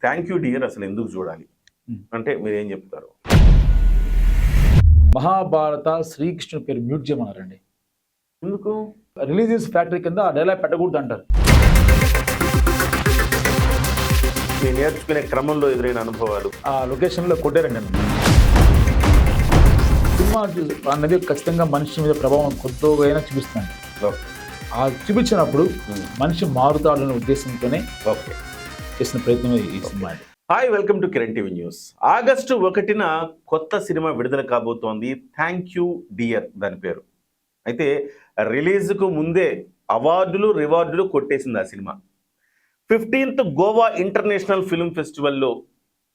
Thank you dear అసలు ఎందుకు చూడాలి అంటే మీరేం చెప్తారు? మహాభారత శ్రీకృష్ణుడి పేరు మ్యూట్ చేయమన్నారండి. ఎందుకు? రిలీజియస్ ఫ్యాక్టరీ కింద ఆ డైలాగ్ పెట్టకూడదు అంటారు. మీరు నేర్చుకునే క్రమంలో ఎదురైన అనుభవాలు ఆ లొకేషన్లో కొట్టారండి నన్ను. సినిమా అనేది ఖచ్చితంగా మనిషి మీద ప్రభావం కొద్దిగా చూపిస్తుంది. ఆ చూపించినప్పుడు మనిషి మారుతాడనే ఉద్దేశంతోనే చేసిన ప్రయత్నమే ఈ cinema. Hi, welcome to Kiran TV news. August 1న కొత్త సినిమా విడుదల కాబోతోంది. థ్యాంక్ యూ డియర్ దాని పేరు. అయితే రిలీజ్కు ముందే అవార్డులు రివార్డులు కొట్టేసింది ఆ cinema. 15th Goa international film ఫెస్టివల్లో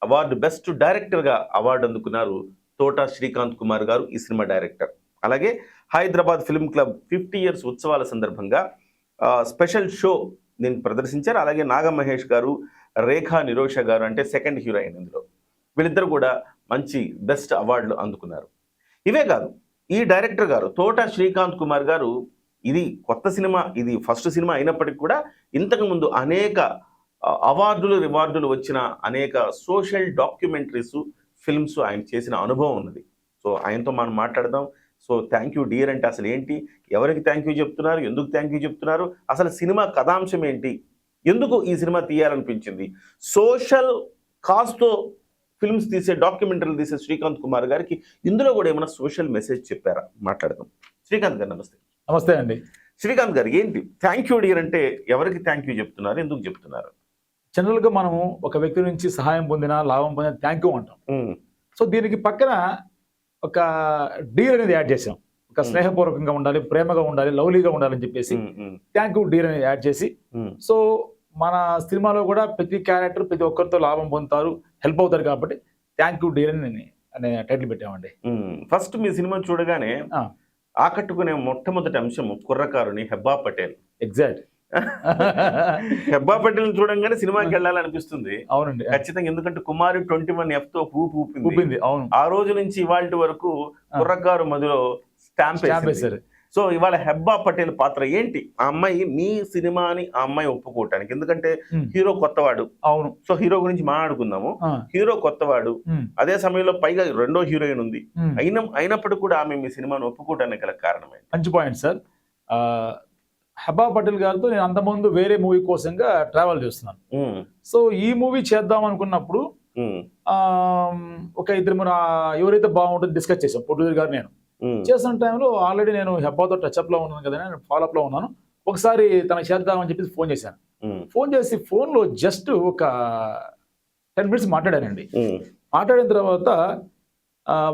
అవార్డు బెస్ట్ డైరెక్టర్గా అవార్డు అందుకున్నారు తోట శ్రీకాంత్ కుమార్ గారు, ఈ సినిమా డైరెక్టర్. అలాగే హైదరాబాద్ ఫిల్మ్ క్లబ్ 50 years ఉత్సవాల సందర్భంగా స్పెషల్ షో దీన్ని ప్రదర్శించారు. అలాగే నాగ మహేష్ గారు, రేఖా నిరోష గారు అంటే సెకండ్ హీరోయిన్ ఇందులో, వీళ్ళిద్దరు కూడా మంచి బెస్ట్ అవార్డులు అందుకున్నారు. ఇవే కాదు, ఈ డైరెక్టర్ గారు తోట శ్రీకాంత్ కుమార్ గారు ఇది కొత్త సినిమా, ఇది ఫస్ట్ సినిమా అయినప్పటికీ కూడా ఇంతకుముందు అనేక అవార్డులు రివార్డులు వచ్చిన అనేక సోషల్ డాక్యుమెంటరీస్ ఫిల్మ్స్ ఆయన చేసిన అనుభవం ఉన్నది. సో ఆయనతో మనం మాట్లాడదాం. సో థ్యాంక్ యూ డియర్ అంటే అసలు ఏంటి, ఎవరికి థ్యాంక్ యూ చెప్తున్నారు, ఎందుకు థ్యాంక్ యూ చెప్తున్నారు, అసలు సినిమా కథాంశం ఏంటి, ఎందుకు ఈ సినిమా తీయాలనిపించింది, సోషల్ కాజ్తో ఫిల్మ్స్ తీసే డాక్యుమెంటరీలు తీసే శ్రీకాంత్ కుమార్ గారికి ఇందులో కూడా ఏమైనా సోషల్ మెసేజ్ చెప్పారా? మాట్లాడదాం. శ్రీకాంత్ గారు నమస్తే. నమస్తే అండి. శ్రీకాంత్ గారు, ఏంటి థ్యాంక్ యూ డియర్ అంటే ఎవరికి థ్యాంక్ యూ చెప్తున్నారు, ఎందుకు చెప్తున్నారు? జనరల్గా మనము ఒక వ్యక్తి నుంచి సహాయం పొందినా లాభం పొందినా థ్యాంక్ యూ అంటాం. సో దీనికి పక్కన ఒక డీర్ అనేది యాడ్ చేసాం. ఒక స్నేహపూర్వకంగా ఉండాలి, ప్రేమగా ఉండాలి, లవ్లీగా ఉండాలని చెప్పేసి థ్యాంక్ యూ డీర్ అనేది యాడ్ చేసి, సో మన సినిమాలో కూడా ప్రతి క్యారెక్టర్ ప్రతి ఒక్కరితో లాభం పొందుతారు, హెల్ప్ అవుతారు కాబట్టి థ్యాంక్ యూ డీర్ అనే టైటిల్ పెట్టామండి. ఫస్ట్ మీ సినిమా చూడగానే ఆకట్టుకునే మొట్టమొదటి అంశం కుర్రకారుని హెబ్బా పటేల్. ఎగ్జాక్ట్. హెబ్బా పటేల్ చూడంగానే సినిమాకి వెళ్ళాలనిపిస్తుంది. అవునండి, ఖచ్చితంగా. ఎందుకంటే కుమారి 21F తో ఊపింది. అవును. ఆ రోజు నుంచి ఇవాళ వరకు కుర్రకారు మధ్యలో స్టాంప్ వేశారు. సో ఇవాళ హెబ్బా పటేల్ పాత్ర ఏంటి? ఆ అమ్మాయి మీ సినిమాని ఆ అమ్మాయి ఒప్పుకోవటానికి, ఎందుకంటే హీరో కొత్తవాడు. అవును. సో హీరో గురించి మాట్లాడుకుందాము. హీరో కొత్తవాడు, అదే సమయంలో పైగా రెండో హీరోయిన్ ఉంది. అయినప్పటికీ కూడా ఆమె మీ సినిమాని ఒప్పుకోవటానికి గల కారణమే. మంచి పాయింట్ సార్. హెబ్బా పటేల్ గారితో నేను అంతకుముందు వేరే మూవీ కోసంగా ట్రావెల్ చేస్తున్నాను. సో ఈ మూవీ చేద్దాం అనుకున్నప్పుడు ఒక ఇద్దరు ఎవరైతే బాగుంటుందో డిస్కస్ చేసాం. ప్రొడ్యూసర్ గారు నేను చేస్తున్న టైంలో ఆల్రెడీ నేను హెబ్బాతో టచ్అప్ లో ఉన్నాను కదా, నేను ఫాలోఅప్ లో ఉన్నాను. ఒకసారి తనకు చేద్దామని చెప్పి ఫోన్ చేశాను. ఫోన్ చేసి ఫోన్లో జస్ట్ ఒక 10 minutes మాట్లాడానండి. మాట్లాడిన తర్వాత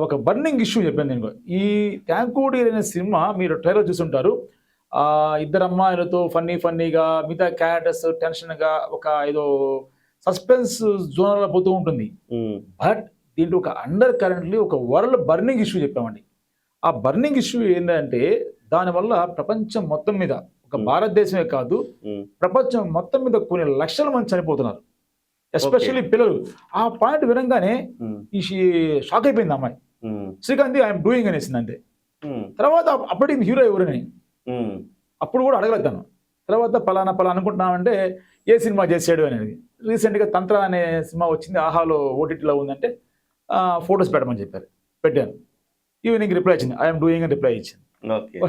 ఒక బర్నింగ్ ఇష్యూ చెప్పాను నేను. ఈ థ్యాంక్యూడీ అనే సినిమా మీరు ట్రైలర్ చూసుంటారు. ఇద్దరు అమ్మాయిలతో ఫన్నీగా, మిగతా క్యారెక్టర్స్ టెన్షన్గా ఒక ఏదో సస్పెన్స్ జోనర్లో పోతూ ఉంటుంది. బట్ దీంట్లో ఒక అండర్ కరెంట్లీ ఒక వరల్డ్ బర్నింగ్ ఇష్యూ చెప్పామండి. ఆ బర్నింగ్ ఇష్యూ ఏంటంటే దానివల్ల ప్రపంచం మొత్తం మీద, ఒక భారతదేశమే కాదు ప్రపంచం మొత్తం మీద కొన్ని లక్షల మంది చనిపోతున్నారు, ఎస్పెషల్లీ పిల్లలు. ఆ పాయింట్ వినంగానే ఈ షాక్ అయిపోయింది అమ్మాయి. శ్రీకాంత్ ఐఎమ్ డూయింగ్ అనేసింది అంతే. తర్వాత అప్పటికి హీరో ఎవరని అప్పుడు కూడా అడగలేదాను. తర్వాత పలానా అనుకుంటున్నామంటే ఏ సినిమా చేసాడు అనేది. రీసెంట్గా తంత్ర అనే సినిమా వచ్చింది, ఆహాలో ఓటీటీలో ఉందంటే ఫొటోస్ పెట్టమని చెప్పారు. పెట్టాను. ఈవినింగ్ రిప్లై ఇచ్చింది, ఐఎమ్ డూయింగ్ అని రిప్లై ఇచ్చింది.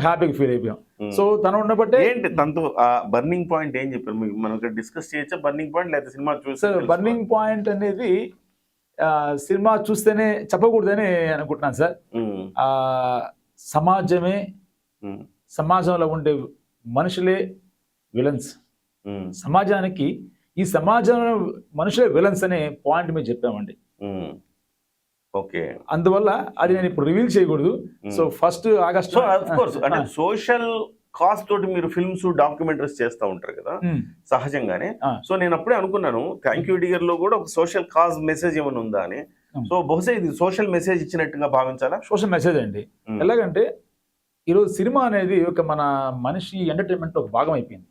హ్యాపీగా ఫీల్ అయిపోయాం. సో తను ఉండబట్టే ఏంటి తనతో బర్నింగ్ పాయింట్ ఏం చెప్పారు? మనం డిస్కస్ చేయొచ్చా బర్నింగ్ పాయింట్, లేదా సినిమా చూస్తే? బర్నింగ్ పాయింట్ అనేది సినిమా చూస్తేనే చెప్పకూడదని అనుకుంటున్నాను సార్. సమాజంలో ఉండే మనుషులే విలన్స్. సమాజానికి ఈ సమాజంలో మనుషులే విలన్స్ అనే పాయింట్ మీద చెప్పామండి. ఓకే, అందువల్ల అది నేను ఇప్పుడు రివీల్ చేయకూడదు. సో ఫస్ట్ ఆగస్ట్ అంటే సోషల్ కాజ్ తోటి మీరు ఫిల్మ్స్ డాక్యుమెంటరీస్ చేస్తూ ఉంటారు కదా సహజంగానే. సో నేను అప్పుడే అనుకున్నాను థ్యాంక్ యూ డియర్ లో కూడా ఒక సోషల్ కాజ్ మెసేజ్ ఏమైనా ఉందా అని. సో బహుశా ఇది సోషల్ మెసేజ్ ఇచ్చినట్టుగా భావించాలా? సోషల్ మెసేజ్ అండి. ఎలాగంటే ఈరోజు సినిమా అనేది ఒక మన మనిషి ఎంటర్టైన్మెంట్ ఒక భాగం అయిపోయింది.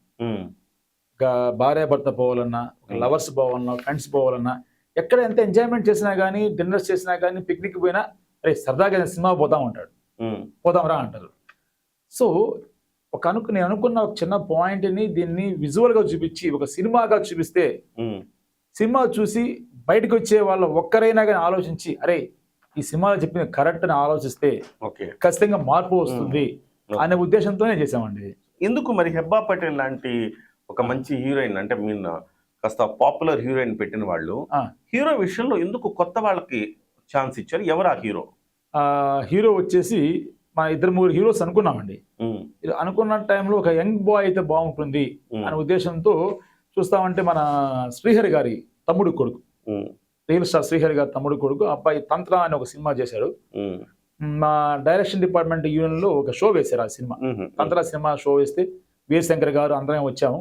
ఒక భార్య భర్త పోవాలన్నా, ఒక లవర్స్ పోవాలన్నా, ఫ్రెండ్స్ పోవాలన్నా, ఎక్కడ ఎంత ఎంజాయ్మెంట్ చేసినా కానీ, డిన్నర్స్ చేసినా కానీ, పిక్నిక్ పోయినా అరే సరదాగా సినిమా పోదాం అంటాడు, పోదాంరా అంటారు. సో నేను అనుకున్న ఒక చిన్న పాయింట్ని దీన్ని విజువల్గా చూపించి ఒక సినిమాగా చూపిస్తే సినిమా చూసి బయటకు వచ్చే వాళ్ళ ఒక్కరైనా కానీ ఆలోచించి అరే ఈ సినిమాలో చెప్పిన కరెక్ట్ అని ఆలోచిస్తే ఓకే. ఖచ్చితంగా మార్పు వస్తుంది అనే ఉద్దేశంతోనే చేసామండి. ఎందుకు మరి హెబ్బా పటేల్ లాంటి ఒక మంచి హీరోయిన్ అంటే మీన్ కాస్త పాపులర్ హీరోయిన్ పెట్టిన వాళ్ళు హీరో విషయంలో ఎందుకు కొత్త వాళ్ళకి ఛాన్స్ ఇచ్చారు? ఎవరు ఆ హీరో? హీరో వచ్చేసి మా 2-3 హీరోస్ అనుకున్నామండి. అనుకున్న టైంలో ఒక యంగ్ బాయ్ అయితే బాగుంటుంది అనే ఉద్దేశంతో చూస్తామంటే మన శ్రీహరి గారి తమ్ముడు కొడుకు, రియల్ స్టార్ శ్రీహరి గారి తమ్ముడు కొడుకు అబ్బాయి తంత్ర అని ఒక సినిమా చేశాడు. మా డైరెక్షన్ డిపార్ట్మెంట్ యూనియన్ లో ఒక షో వేశారు. ఆ సినిమా తంత్ర సినిమా షో వేస్తే వీరశంకర్ గారు అందరం వచ్చాము.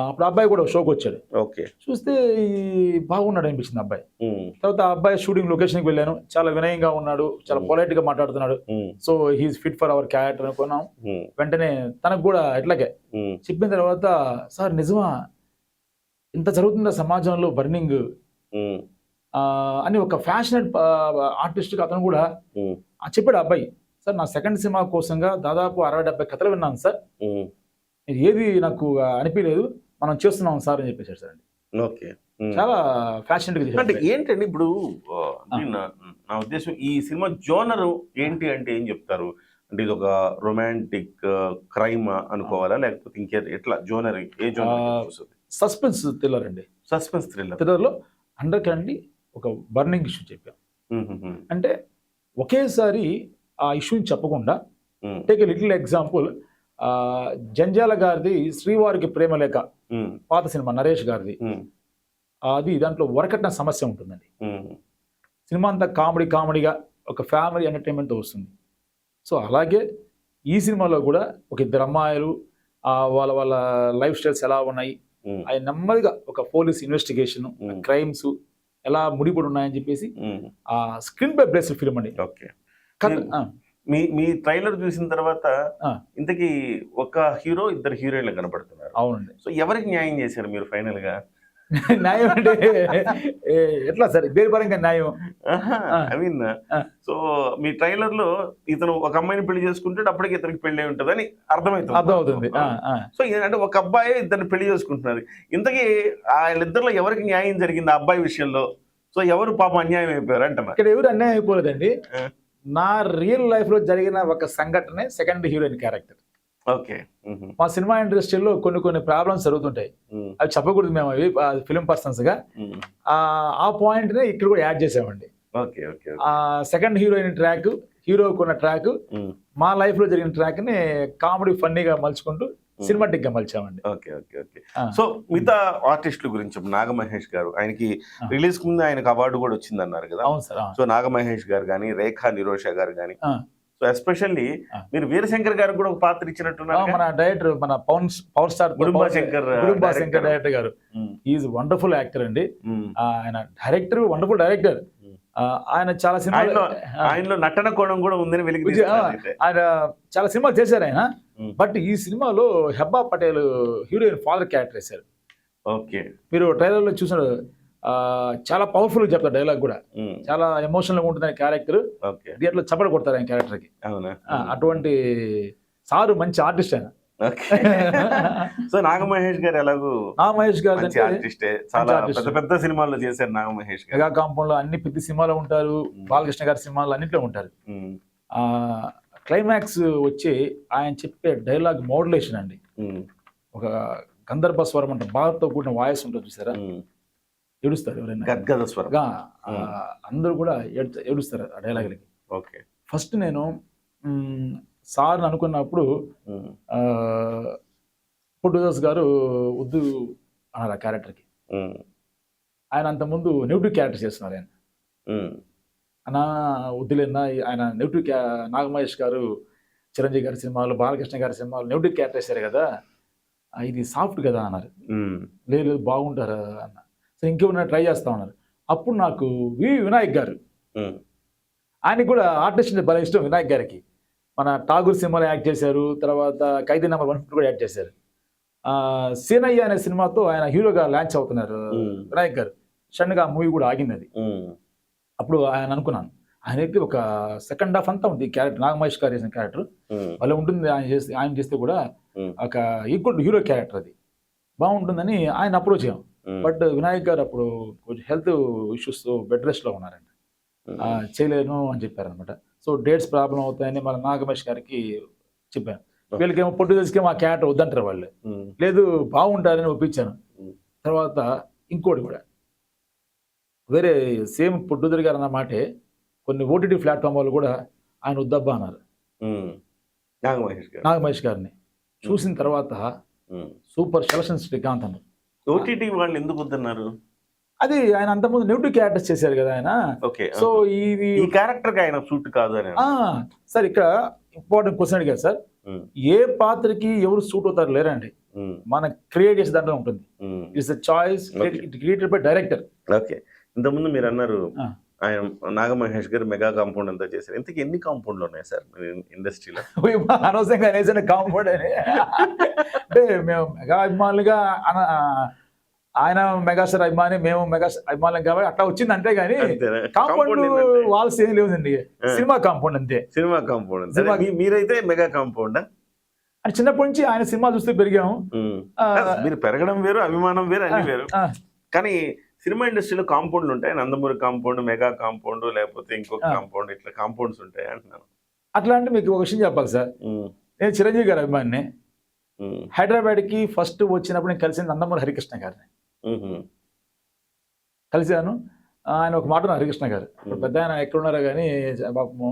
అప్పుడు అబ్బాయి కూడా షోకి వచ్చాడు. ఓకే. చూస్తే బాగున్నాడు అనిపించింది అబ్బాయి. తర్వాత ఆ అబ్బాయి షూటింగ్ లొకేషన్కి వెళ్ళాను. చాలా వినయంగా ఉన్నాడు, చాలా పొలైట్ గా మాట్లాడుతున్నాడు. So he's fit for our character అనుకున్నాం. వెంటనే తనకు కూడా ఇట్లాగే చెప్పిన తర్వాత సార్ నిజమా ఇంత జరుగుతుందా సమాజంలో బర్నింగ్ అని ఒక ఫ్యాషనెట్ ఆర్టిస్ట్ అతను కూడా చెప్పాడు అబ్బాయి. సార్ నా సెకండ్ సినిమా కోసంగా దాదాపు 60-70 కథలు విన్నాను సార్, ఏది నాకు అనిపించలేదు, మనం చేస్తున్నాం సార్ అని చెప్పేశాడు సార్ అండి. ఓకే. చాలా ఫ్యాషనెట్ గా అంటే ఏంటండి ఇప్పుడు నా ఉద్దేశం ఈ సినిమా జోనర్ ఏంటి అంటే ఏం చెప్తారు? అంటే ఇది ఒక రొమాంటిక్ క్రైమ్ అనుకోవాలా లేకపోతే ఇంకే ఎట్లా జోనర్ ఏ జోనర్? సస్పెన్స్ థ్రిల్లర్ అండి. Suspense thriller. థ్రిల్లర్ లో అండి ఒక బర్నింగ్ ఇష్యూ చెప్పాం. అంటే ఒకేసారి ఆ ఇష్యూని చెప్పకుండా take a little example, Janjala గారిది శ్రీవారికి ప్రేమ లేఖ పాత సినిమా నరేష్ గారిది, అది దాంట్లో వరకట్న సమస్య ఉంటుందండి. సినిమా అంతా కామెడీగా ఒక ఫ్యామిలీ ఎంటర్టైన్మెంట్తో వస్తుంది. సో అలాగే ఈ సినిమాలో కూడా ఒక 2 అమ్మాయిలు వాళ్ళ లైఫ్ స్టైల్స్ ఎలా ఉన్నాయి, అవి నెమ్మదిగా ఒక పోలీస్ ఇన్వెస్టిగేషన్, క్రైమ్స్ ఎలా ముడిపడి ఉన్నాయని చెప్పేసి ఆ స్క్రీన్ పై బేస్డ్ ఫిల్మ్ అండి. ఓకే. మీ ట్రైలర్ చూసిన తర్వాత ఇంతకీ ఒక హీరో 2 హీరోయిన్లు కనపడుతున్నారు. అవునండి. సో ఎవరికి న్యాయం చేశారు మీరు ఫైనల్ గా? న్యాయం అంటే ఎట్లా సార్ దేని పరంగా న్యాయం? I mean so me trailer లో ఇతను ఒక అమ్మాయిని పెళ్లి చేసుకుంటే అప్పటికి ఇతనికి పెళ్లి ఉంటుందని అర్థమవుతుంది. సో అంటే ఒక అబ్బాయి ఇద్దరిని పెళ్లి చేసుకుంటున్నారు. ఇంతకీ వాళ్ళిద్దరిలో ఎవరికి న్యాయం జరిగింది ఆ అబ్బాయి విషయంలో? సో ఎవరు పాపం అన్యాయం అయిపోయారు అంటున్నారు? ఇక్కడ ఎవరు అన్యాయం అయిపోలేదండి. నా రియల్ లైఫ్ లో జరిగిన ఒక సంఘటనే సెకండ్ హీరోయిన్ క్యారెక్టర్. ఓకే. మా సినిమా ఇండస్ట్రీలో కొన్ని ప్రాబ్లమ్స్ జరుగుతుంటాయి, అవి చెప్పకూడదు మేము, అవి ఫిల్మ్ పర్సన్స్ గా. ఆ పాయింట్ నే ఇక్కడ కూడా యాడ్ చేసామండి. ఆ సెకండ్ హీరోయిన్ ట్రాక్, హీరోకున్న ట్రాక్, మా లైఫ్ లో జరిగిన ట్రాక్ ని కామెడీ ఫన్నీగా మలుచుకుంటూ సినిమాటిక్ గా మలిచామండి. ఓకే. సో మిగతా ఆర్టిస్టుల గురించి నాగమహేష్ గారు, ఆయనకి రిలీజ్ కు ముందు ఆయనకు అవార్డు కూడా వచ్చింది అన్నారు కదా. అవును సార్. సో నాగమహేష్ గారు కానీ, రేఖా నిరోష గారు కానీ, సో ఎస్పెషల్లీ మీరు వీరశంకర్ గారికి కూడా ఒక పాత్ర ఇచ్చినట్టున్నారు. మన డైరెక్టర్, మన power star Gudumba Shankar director గారు, ఈజ్ వండర్ఫుల్ యాక్టర్ అండి. ఆయన డైరెక్టర్, వండర్ఫుల్ డైరెక్టర్. ఆయన చాలా సినిమాలు, ఆయనలో నటన కోణం కూడా ఉందని వెలికి ఆయన చాలా సినిమాలు చేశారు ఆయన. బట్ ఈ సినిమాలో Hebah Patel heroine father character వేశారు. ఓకే. మీరు ట్రైలర్ లో చూసిన చాలా పవర్ఫుల్ చెప్తారు, డైలాగ్ కూడా చాలా ఎమోషనల్ గా ఉంటుంది ఆయన క్యారెక్టర్. దీంట్లో చప్పట కొడతారు ఆయన క్యారెక్టర్ కి. అటువంటి సారు మంచి ఆర్టిస్ట్ ఆయన. సో నాగమహేష్ గారు ఎలాగో, నాగమహేష్ గారు ఆర్టిస్టే, చాలా పెద్ద సినిమాల్లో చేశారు నాగమహేష్ గారు. మెగా కాంపౌండ్ లో అన్ని పెద్ద సినిమాలో ఉంటారు, బాలకృష్ణ గారి సినిమాలు అన్నింటిలో ఉంటారు. క్లైమాక్స్ వచ్చి ఆయన చెప్పే డైలాగ్ మోడ్యులేషన్ అండి, ఒక గంధర్వ స్వరం అంటే బాధతో కూడిన వాయిస్ ఉంటుంది చూసారా, ఏడుస్తారు ఎవరైనా, గద్గద స్వరం, అందరూ కూడా ఏడుస్తారు ఆ డైలాగులకి. ఓకే. ఫస్ట్ నేను సార్ అనుకున్నప్పుడు ప్రొడ్యూసర్స్ గారు వద్దు అన్నారు ఆ క్యారెక్టర్కి. ఆయన అంతకుముందు నెగిటివ్ క్యారెక్టర్ చేస్తున్నారు ఆయన. అన్నా వద్దులేనా, ఆయన నెగిటివ్ నాగమహేష్ గారు చిరంజీవి గారి సినిమాలు, బాలకృష్ణ గారి సినిమాలు నెగిటివ్ క్యారెక్టర్ వేశారు కదా, ఇది సాఫ్ట్ కదా అన్నారు. లేదు బాగుంటారు అన్న. సో ఇంకేమన్నా ట్రై చేస్తా ఉన్నారు. అప్పుడు నాకు వినాయక్ గారు, ఆయనకి కూడా ఆర్టిస్ట్ భలే ఇష్టం. వినాయక్ గారికి మన ఠాగూర్ సినిమాలో యాక్ట్ చేశారు, తర్వాత ఖైదీ నెంబర్ 1 కూడా యాక్ట్ చేశారు. సీనయ్య అనే సినిమాతో ఆయన హీరోగా లాంచ్ అవుతున్నారు వినాయక్ గారు. సడన్గా ఆ మూవీ కూడా ఆగింది అది. అప్పుడు ఆయన అనుకున్నాను, ఆయనకి ఒక సెకండ్ హాఫ్ అంతా ఉంది క్యారెక్టర్, నాగమహేష్ గారు చేసిన క్యారెక్టర్ భలే ఉంటుంది, ఆయన చేస్తే కూడా ఒక ఈక్వల్ హీరో క్యారెక్టర్, అది బాగుంటుందని ఆయన అప్రోచ్ అయ్యాం. బట్ వినాయక్ గారు అప్పుడు కొంచెం హెల్త్ ఇష్యూస్ బెడ్ రెస్ట్ లో ఉన్నారండి. చేయలేను అని చెప్పారనమాట. సో డేట్స్ ప్రాబ్లం అవుతాయని మన నాగమేష్ గారికి చెప్పాను. వీళ్ళకేమో పొట్టుదేశకేమో ఆ క్యారెక్టర్ వద్దంటారు వాళ్ళు. లేదు బాగుంటారని ఒప్పించాను. తర్వాత ఇంకోటి కూడా వేరే సేమ్ పొట్టుదరి గారు అన్న మాటే కొన్ని ఓటీటీ ప్లాట్ఫామ్ వాళ్ళు కూడా ఆయన వద్దబ్బా అన్నారు నాగమహేష్ గారిని. చూసిన తర్వాత సూపర్ సెలక్షన్ శ్రీకాంత్ అన్నారు. ఓటీటీ వాళ్ళు ఎందుకు వద్దన్నారు? అది ఆయన అంతకుముందు నెగిటివ్ క్యారెక్టర్స్ చేశారు కదా ఆయన. సో ఇది ఈ క్యారెక్టర్ ఆయన సూట్ కాదు అని. సార్ ఇక్కడ ఇంపార్టెంట్ క్వశ్చన్ అడిగారు సార్. ఏ పాత్రకి ఎవరు సూట్ అవుతారు లేరండి, మన క్రియేట్ చేసే దాంట్లో ఉంటుంది. It's a choice created by director. Okay, ఇంతకుముందు మీరు అన్నారు ఆయన నాగమహేష్ గారు మెగా కాంపౌండ్ అంతా చేశారు. ఇంతకీ ఎన్ని కాంపౌండ్లు ఉన్నాయి సార్ ఇండస్ట్రీలో? అనవసరంగా అనేసిన కాంపౌండ్ అని అంటే మేము మెగా అభిమానులుగా ఆయన మెగాస్టార్ అభిమాని, మేము మెగాస్టార్ అభిమానులం కాబట్టి అట్లా వచ్చింది అంతే. కానీ కాంపౌండ్ వాల్స్ ఏం లేదండి, సినిమా కాంపౌండ్ అంతే. Cinema compound. మీరైతే మెగా కాంపౌండ్ అని చిన్నప్పటి నుంచి ఆయన సినిమా చూస్తూ పెరిగాము. మీరు పెరగడం వేరు, అభిమానం వేరు, అన్ని వేరు. కానీ సినిమా ఇండస్ట్రీలో కాంపౌండ్లు ఉంటాయి. నందమూరి కాంపౌండ్, మెగా కాంపౌండ్, లేకపోతే ఇంకొక కాంపౌండ్, ఇట్లా కాంపౌండ్స్ ఉంటాయి అంటున్నాను. అట్లా అంటే మీకు ఒక విషయం చెప్పాలి సార్. నేను చిరంజీవి గారి అభిమానిని. హైదరాబాద్కి ఫస్ట్ వచ్చినప్పుడు నేను కలిసింది నందమూరి హరికృష్ణ గారిని కలిశాను. ఆయన ఒక మాట హరికృష్ణ గారు పెద్ద ఆయన ఎక్కడున్నారో కానీ పాపము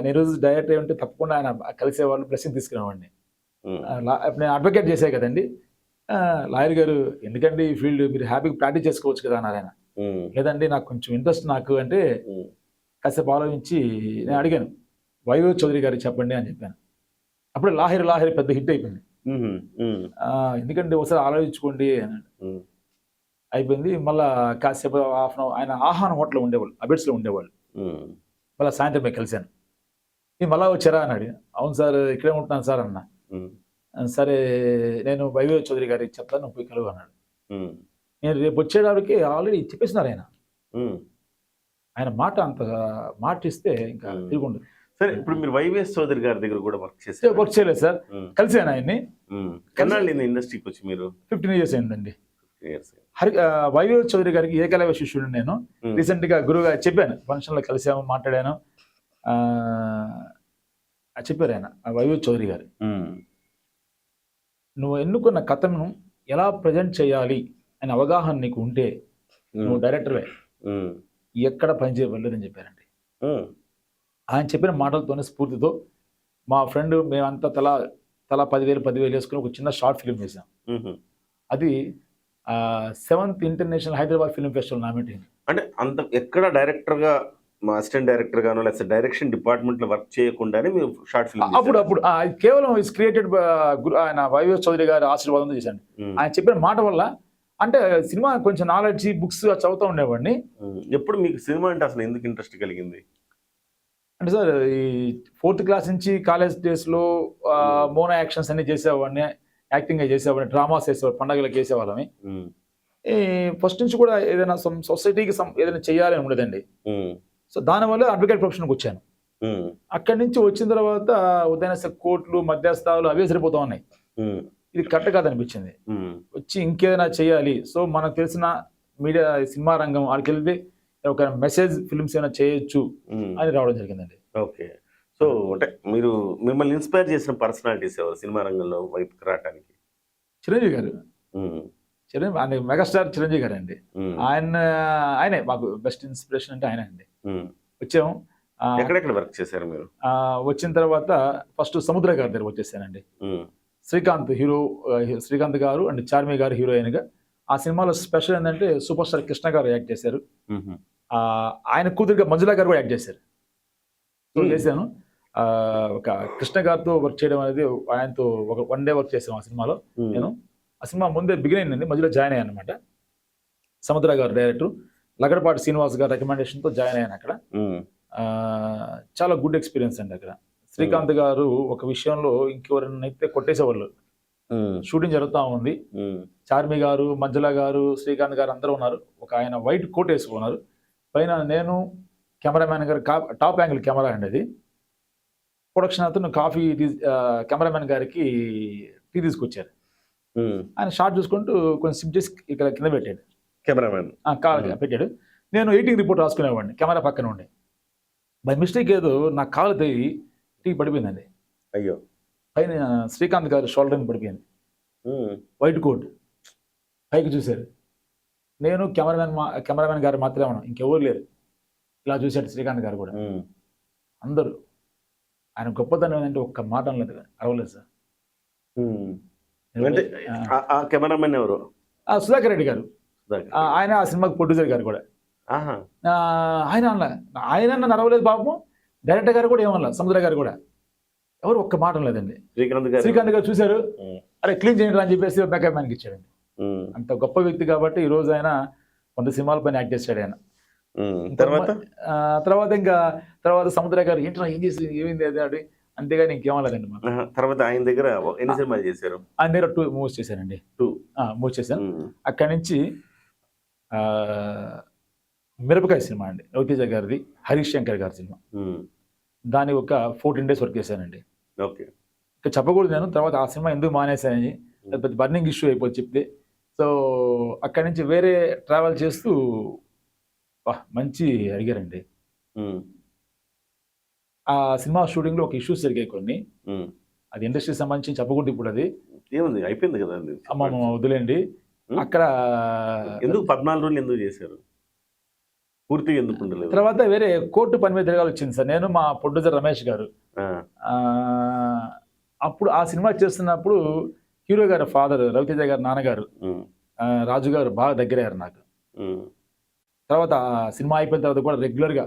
నేను రోజు డైరెక్ట్ ఉంటే తప్పకుండా ఆయన కలిసేవాళ్ళు, బ్లెస్సింగ్ తీసుకునేవాడిని. నేను అడ్వకేట్ చేసే కదండి. లాయర్ గారు ఎందుకండి ఈ ఫీల్డ్, మీరు హ్యాపీగా ప్రాక్టీస్ చేసుకోవచ్చు కదా అన్నారు ఆయన. లేదండి నాకు కొంచెం ఇంట్రెస్ట్ నాకు అంటే కాసేపు ఆలోచించి నేను అడిగాను, వైభవ్ చౌదరి గారికి చెప్పండి అని చెప్పాను. అప్పుడు లాహిరి పెద్ద హిట్ అయిపోయింది. ఎందుకంటే ఒకసారి ఆలోచించుకోండి అన్నాడు. అయిపోయింది. మళ్ళా కాసేపు హాఫ్ అన్ అవర్ ఆయన ఆహారం హోటల్లో ఉండేవాళ్ళు, అబిడ్స్లో ఉండేవాళ్ళు. మళ్ళీ సాయంత్రం మేము కలిశాను. మళ్ళా వచ్చారా అన్నాడు. అవును సార్ ఇక్కడే ఉంటున్నాను సార్ అన్నా. సరే నేను వైభవ్ చౌదరి గారికి చెప్తాను, నువ్వు పోయి కలువు అన్నాడు. నేను రేపు వచ్చేటప్పటికి ఆల్రెడీ చెప్పేసినారు ఆయన. ఆయన మాట అంత మాట ఇస్తే ఇంకా తిరుగుండదు. సరే, ఇప్పుడు మీరు వైవిఎస్ చౌదరి గారి దగ్గర కూడా వర్క్ చేయలేదు సార్. కలిసాను ఆయన్ని. ఇండస్ట్రీకి వచ్చి మీరు 15 years అయిందండి. వైవిఎస్ చౌదరి గారికి ఏకలవ్య శిష్యుడు నేను. రీసెంట్ గా గురువుగా చెప్పాను, ఫంక్షన్ లో కలిసాము, మాట్లాడాను. చెప్పారు ఆయన వైవిఎస్ చౌదరి గారు, నువ్వు ఎన్నుకున్న కథను ఎలా ప్రజెంట్ చేయాలి అనే అవగాహన నీకు ఉంటే నువ్వు డైరెక్టర్వే, ఎక్కడ పని చేయవలేదని చెప్పారండి. ఆయన చెప్పిన మాటలతోనే స్ఫూర్తితో మా ఫ్రెండ్ మేమంతా తలా 10,000 వేసుకుని ఒక చిన్న షార్ట్ ఫిల్మ్ చేసాం. అది 7th international Hyderabad film festival nominate అయింది. అంటే అంత ఎక్కడ డైరెక్టర్గా, మా అసిస్టెంట్ డైరెక్టర్ గానో లేకపోతే డైరెక్షన్ డిపార్ట్మెంట్ లో వర్క్ చేయకుండానే మీరు షార్ట్ ఫిల్మ్ అప్పుడు కేవలం ఇస్ క్రియేటెడ్ ఆయన వైవిఎస్ చౌదరి గారి ఆశీర్వాదంతో చేశాను. ఆయన చెప్పిన మాట వల్ల అంటే సినిమా కొంచెం నాలెడ్జ్, బుక్స్ చదువుతూ ఉండేవాడిని. ఎప్పుడు మీకు సినిమా అంటే అసలు ఎందుకు ఇంట్రెస్ట్ కలిగింది? అంటే సార్ ఈ 4th క్లాస్ నుంచి కాలేజ్ డేస్లో మోనో యాక్షన్స్ అన్ని చేసేవాడిని, యాక్టింగ్ చేసేవాడిని, డ్రామాస్ చేసేవాడు, పండగలకు చేసేవాళ్ళని. ఫస్ట్ నుంచి కూడా ఏదైనా సొసైటీకి ఏదైనా చేయాలని ఉండదండి. సో దానివల్ల అడ్వకేట్ ప్రొఫెషన్కి వచ్చాను. అక్కడి నుంచి వచ్చిన తర్వాత ఉదయం కోర్టులు, మధ్యస్థాలు అవే సరిపోతా ఉన్నాయి. ఇది కరెక్ట్ కాదనిపించింది. వచ్చి ఇంకేదైనా చేయాలి, సో మనకు తెలిసిన మీడియా సినిమా రంగం ఆడికి వెళ్తే ఒక మెసేజ్ ఫిల్మ్స్ ఏమైనా చేయొచ్చు అని రావడం జరిగిందండి. ఓకే, సో అంటే మీరు మిమ్మల్ని ఇన్స్పైర్ చేసిన పర్సనాలిటీస్ ఎవరు సినిమా రంగంలో వైపుకి రావడానికి? చిరంజీవి గారు. చిరంజీవి మెగాస్టార్ చిరంజీవి గారు అండి. ఆయనే మాకు బెస్ట్ ఇన్స్పిరేషన్ అంటే ఆయన అండి. వచ్చాము. ఎక్కడెక్కడ వర్క్ చేశారు మీరు? వచ్చిన తర్వాత ఫస్ట్ సముద్ర గారి దగ్గర వచ్చేసానండి. శ్రీకాంత్ గారు అండ్ చార్మి గారు హీరోయిన్గా. ఆ సినిమాలో స్పెషల్ ఏంటంటే సూపర్ స్టార్ కృష్ణ గారు యాక్ట్ చేశారు. ఆయన కూతురుగా మంజులా గారు కూడా యాక్ట్ చేశారు. సో చేశాను. ఒక కృష్ణ గారితో వర్క్ చేయడం అనేది, ఆయనతో ఒక 1 day వర్క్ చేసాను ఆ సినిమాలో. నేను ఆ సినిమా ముందే బిగిన్ అయిందండి, మధ్యలో జాయిన్ అయ్యాను అనమాట. సముద్ర గారు డైరెక్టర్, లగడపాటి శ్రీనివాస్ గారు రికమెండేషన్తో జాయిన్ అయ్యాను అక్కడ. చాలా గుడ్ ఎక్స్పీరియన్స్ అండి అక్కడ. శ్రీకాంత్ గారు ఒక విషయంలో ఇంకెవరైనా అయితే కొట్టేసేవాళ్ళు. షూటింగ్ జరుగుతూ ఉంది. చార్మి గారు, మంజుల గారు, శ్రీకాంత్ గారు అందరూ ఉన్నారు. ఒక ఆయన వైట్ కోట్ వేసుకున్నారు. పైన నేను, కెమెరామ్యాన్ గారు, టాప్ యాంగిల్ కెమెరా అండి అది. ప్రొడక్షన్ అతను కెమెరామ్యాన్ గారికి టీ తీసుకొచ్చారు. ఆయన షార్ట్ చూసుకుంటూ కొంచెం సిప్ చేసి ఇక్కడ కింద పెట్టాడు, కెమెరామెన్. కాలు పెట్టాడు. నేను ఎడిటింగ్ రిపోర్ట్ రాసుకునేవాడిని కెమెరా పక్కన ఉండి. బై మిస్టేక్ ఏదో నా కాలు తెగి టీకి పడిపోయిందండి. అయ్యో. పైన శ్రీకాంత్ గారు షోల్డర్ మీద పడిపోయింది. వైట్ కోట్ పైకి చూశారు. నేను కెమెరామెన్ గారు మాత్రమే ఉన్నాం, ఇంకెవరు లేరు. ఇలా చూశాడు శ్రీకాంత్ గారు కూడా. అందరూ ఆయన గొప్పతనం ఏంటంటే ఒక్క మాట అనలేదు, అరవలేదు సార్. అంటే ఆ కెమెరామెన్ ఎవరు? సుధాకర్ రెడ్డి గారు. ఆయన ఆ సినిమాకి ప్రొడ్యూసర్ గారు కూడా. ఆయన నరవలేదు పాపం. డైరెక్టర్ గారు కూడా ఏమన్నా, సముద్ర గారు కూడా ఎవరు ఒక్క మాట లేదండి. శ్రీకాంత్ గారు చూశారు, అరే క్లీన్ చేయండి అని చెప్పేసి మేకప్ మ్యాన్కి ఇచ్చాడండి. అంత గొప్ప వ్యక్తి కాబట్టి ఈ రోజు ఆయన 100 సినిమాల పైన యాక్ట్ చేశాడు ఆయన. తర్వాత సముద్ర గారు ఏంటో ఏం చేసి ఏమైంది అది, అంతేగాని ఇంకేమలేదండి. తర్వాత ఆయన దగ్గర ఎన్ని సినిమాలు చేశారు? ఆయన దగ్గర 2 మూవీస్ చేశానండి. 2 మూవీస్ చేశాను. అక్కడి నుంచి మిరపకాయ సినిమా అండి, రవితేజ గారిది, హరీష్ శంకర్ గారి సినిమా. దాని ఒక 14 days వర్క్ చేశానండి. ఓకే. ఇంకా చెప్పకూడదు నేను. తర్వాత ఆ సినిమా ఎందుకు మానేశానని పెద్ద బర్నింగ్ ఇష్యూ అయిపోయి చెప్తే. సో అక్కడి నుంచి వేరే ట్రావెల్ చేస్తూ మంచి అడిగారండి. ఆ సినిమా షూటింగ్ లో ఒక ఇష్యూస్ జరిగాయి కొన్ని. అది ఇండస్ట్రీకి సంబంధించి చెప్పకూడదు ఇప్పుడు. అది ఏముంది, అయిపోయింది కదా. అమ్మ వదిలేండి. అక్కడ ఎందుకు 14 రోజులు ఎందుకు చేశారు, పూర్తిగా ఎందుకు ఉండలేదు? తర్వాత వేరే కోర్టు పని మీద తిరగాలి వచ్చింది సార్. నేను మా ప్రొడ్యూసర్ రమేష్ గారు అప్పుడు ఆ సినిమా చేస్తున్నప్పుడు హీరో గారి ఫాదర్ రవితేజ గారి నాన్నగారు రాజు గారు బాగా దగ్గరయ్యారు నాకు. తర్వాత సినిమా అయిపోయిన తర్వాత కూడా రెగ్యులర్గా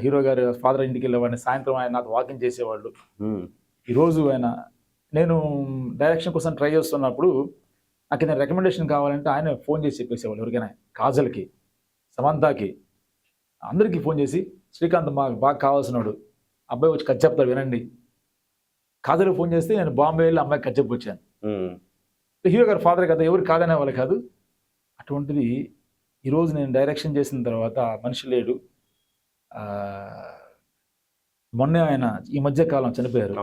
హీరో గారు ఫాదర్ ఇంటికి వెళ్ళేవాడిని. సాయంత్రం ఆయన నాకు వాకింగ్ చేసేవాళ్ళు. ఈరోజు ఆయన నేను డైరెక్షన్ కోసం ట్రై చేస్తున్నప్పుడు నాకు ఏదైనా రికమెండేషన్ కావాలంటే ఆయన ఫోన్ చేసి చెప్పేసేవాళ్ళు. ఎవరికైనా కాజల్కి, సమంతాకి, అందరికీ ఫోన్ చేసి శ్రీకాంత్ మాకు బాగా కావాల్సినాడు, అబ్బాయి వచ్చి కథ చెప్తాడు వినండి. కాజల్కి ఫోన్ చేస్తే నేను బాంబే వెళ్ళి అమ్మాయికి కథ చెప్పి వచ్చాను. హీరో గారు ఫాదర్ కదా, ఎవరు కాదనే వాళ్ళు కాదు. అటువంటిది ఈరోజు నేను డైరెక్షన్ చేసిన తర్వాత మనిషి లేడు. మొన్న ఆయన ఈ మధ్య కాలం చనిపోయారు.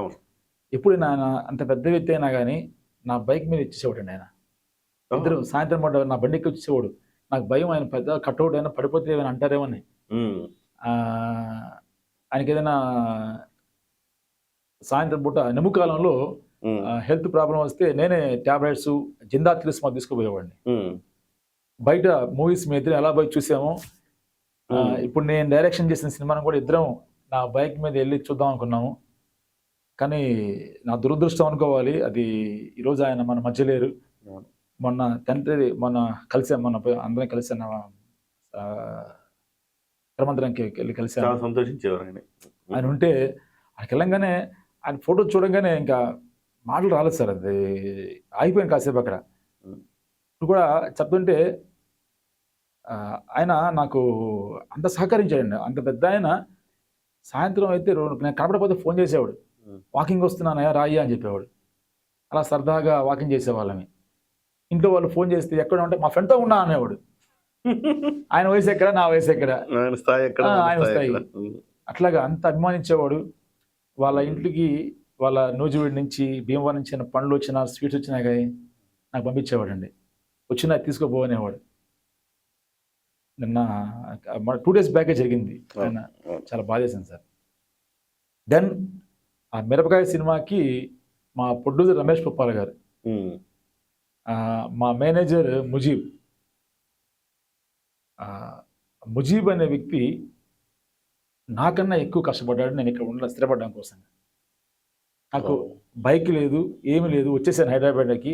ఎప్పుడు ఆయన అంత పెద్ద వ్యక్తి అయినా కానీ నా బైక్ మీద ఇచ్చేసేవాడు అండి. ఆయన ఇద్దరు సాయంత్రం పూట నా బండికి వచ్చేవాడు. నాకు భయం, ఆయన పెద్ద కట్అవుట్ అయినా పడిపోతే ఏమైనా అంటారేమని. ఆయనకి ఏదైనా సాయంత్రం పూట నెమ్ముకాలంలో హెల్త్ ప్రాబ్లం వస్తే నేనే టాబ్లెట్స్ జిందా తిలిస్మా తీసుకుపోయేవాడిని. బయట మూవీస్ మీ ఇద్దరు ఎలా బైక్ చూసామో, ఇప్పుడు నేను డైరెక్షన్ చేసిన సినిమాను కూడా ఇద్దరం నా బైక్ మీద వెళ్ళి చూద్దాం అనుకున్నాము. కానీ నా దురదృష్టం అనుకోవాలి, అది ఈరోజు ఆయన మన మధ్య లేరు. మొన్న కలిసాం, అందరం కలిసాను, ప్రమంత్రంకి వెళ్ళి కలిసాను. సంతోషించేవారు ఆయన ఉంటే. ఆయనకి వెళ్ళంగానే ఆయన ఫోటో చూడంగానే ఇంకా మాటలు రాలేదు సార్. అది ఆగిపోయింది కాసేపు అక్కడ. ఇప్పుడు కూడా చెప్తుంటే ఆయన నాకు అంత సహకరించాడండి. అంత పెద్ద ఆయన. సాయంత్రం అయితే నేను కనపడకపోతే ఫోన్ చేసేవాడు, వాకింగ్ వస్తున్నానయా రాయ్యా అని చెప్పేవాడు. అలా సరదాగా వాకింగ్ చేసేవాళ్ళని. ఇంట్లో వాళ్ళు ఫోన్ చేస్తే ఎక్కడ ఉంటే మా ఫ్రెండ్తో ఉన్నా అనేవాడు. ఆయన వయసు ఎక్కడ, నా వయసు ఎక్కడ, ఆయన స్థాయి. అట్లాగా అంత అభిమానించేవాడు. వాళ్ళ ఇంటికి, వాళ్ళ నూజివీడి నుంచి, భీమవరం నుంచి పండ్లు వచ్చినా, స్వీట్స్ వచ్చినా కానీ నాకు పంపించేవాడు అండి. వచ్చినా తీసుకోపోనేవాడు. నిన్న 2 days బ్యాకే జరిగింది. ఆయన చాలా బాధేసింది సార్. దెన్ ఆ మిరపకాయ సినిమాకి మా ప్రొడ్యూసర్ రమేష్ పుప్పాల గారు, మా మేనేజర్ ముజీబ్ అనే వ్యక్తి నాకన్నా ఎక్కువ కష్టపడ్డాడు. నేను ఇక్కడ స్థిరపడడం కోసం. నాకు బైక్ లేదు, ఏమి లేదు, వచ్చేసాను హైదరాబాద్కి.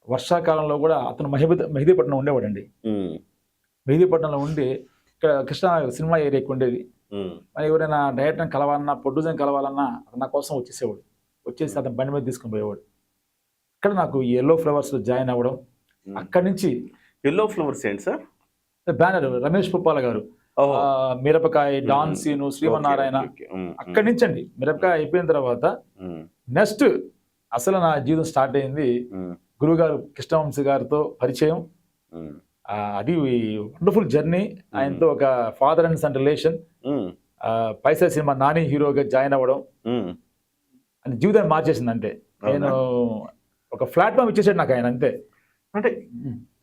వర్షాకాలంలో కూడా అతను మెహదీపట్నం ఉండేవాడండి. మెహదీపట్నంలో ఉండి ఇక్కడ కృష్ణా సినిమా ఏరియాకి ఉండేది. మరి ఎవరైనా డైరెక్టర్ కలవాలన్నా, ప్రొడ్యూసర్ కలవాలన్నా నా కోసం వచ్చేసేవాడు. వచ్చేసి అతను బండి మీద తీసుకుని పోయేవాడు. ఇక్కడ నాకు ఎల్లో ఫ్లవర్స్ జాయిన్ అవ్వడం. అక్కడి నుంచి ఎల్లో ఫ్లవర్స్ ఏంటి సార్? బ్యానర్ రమేష్ పుప్పాల గారు, మిరపకాయ, డాన్ సీను, శ్రీమన్నారాయణ. అక్కడి నుంచి అండి మిరపకాయ అయిపోయిన తర్వాత నెక్స్ట్ అసలు నా జీవితం స్టార్ట్ అయింది. గురువు గారు కృష్ణవంశీ గారితో పరిచయం. అది వండర్ఫుల్ జర్నీ. ఆయనతో ఒక father and son relation. Paisa cinema Nani హీరోగా జాయిన్ అవ్వడం అని జీవితాన్ని మార్చేసింది. అంటే నేను ఒక ప్లాట్ఫామ్ ఇచ్చేసాడు నాకు ఆయన, అంతే. అంటే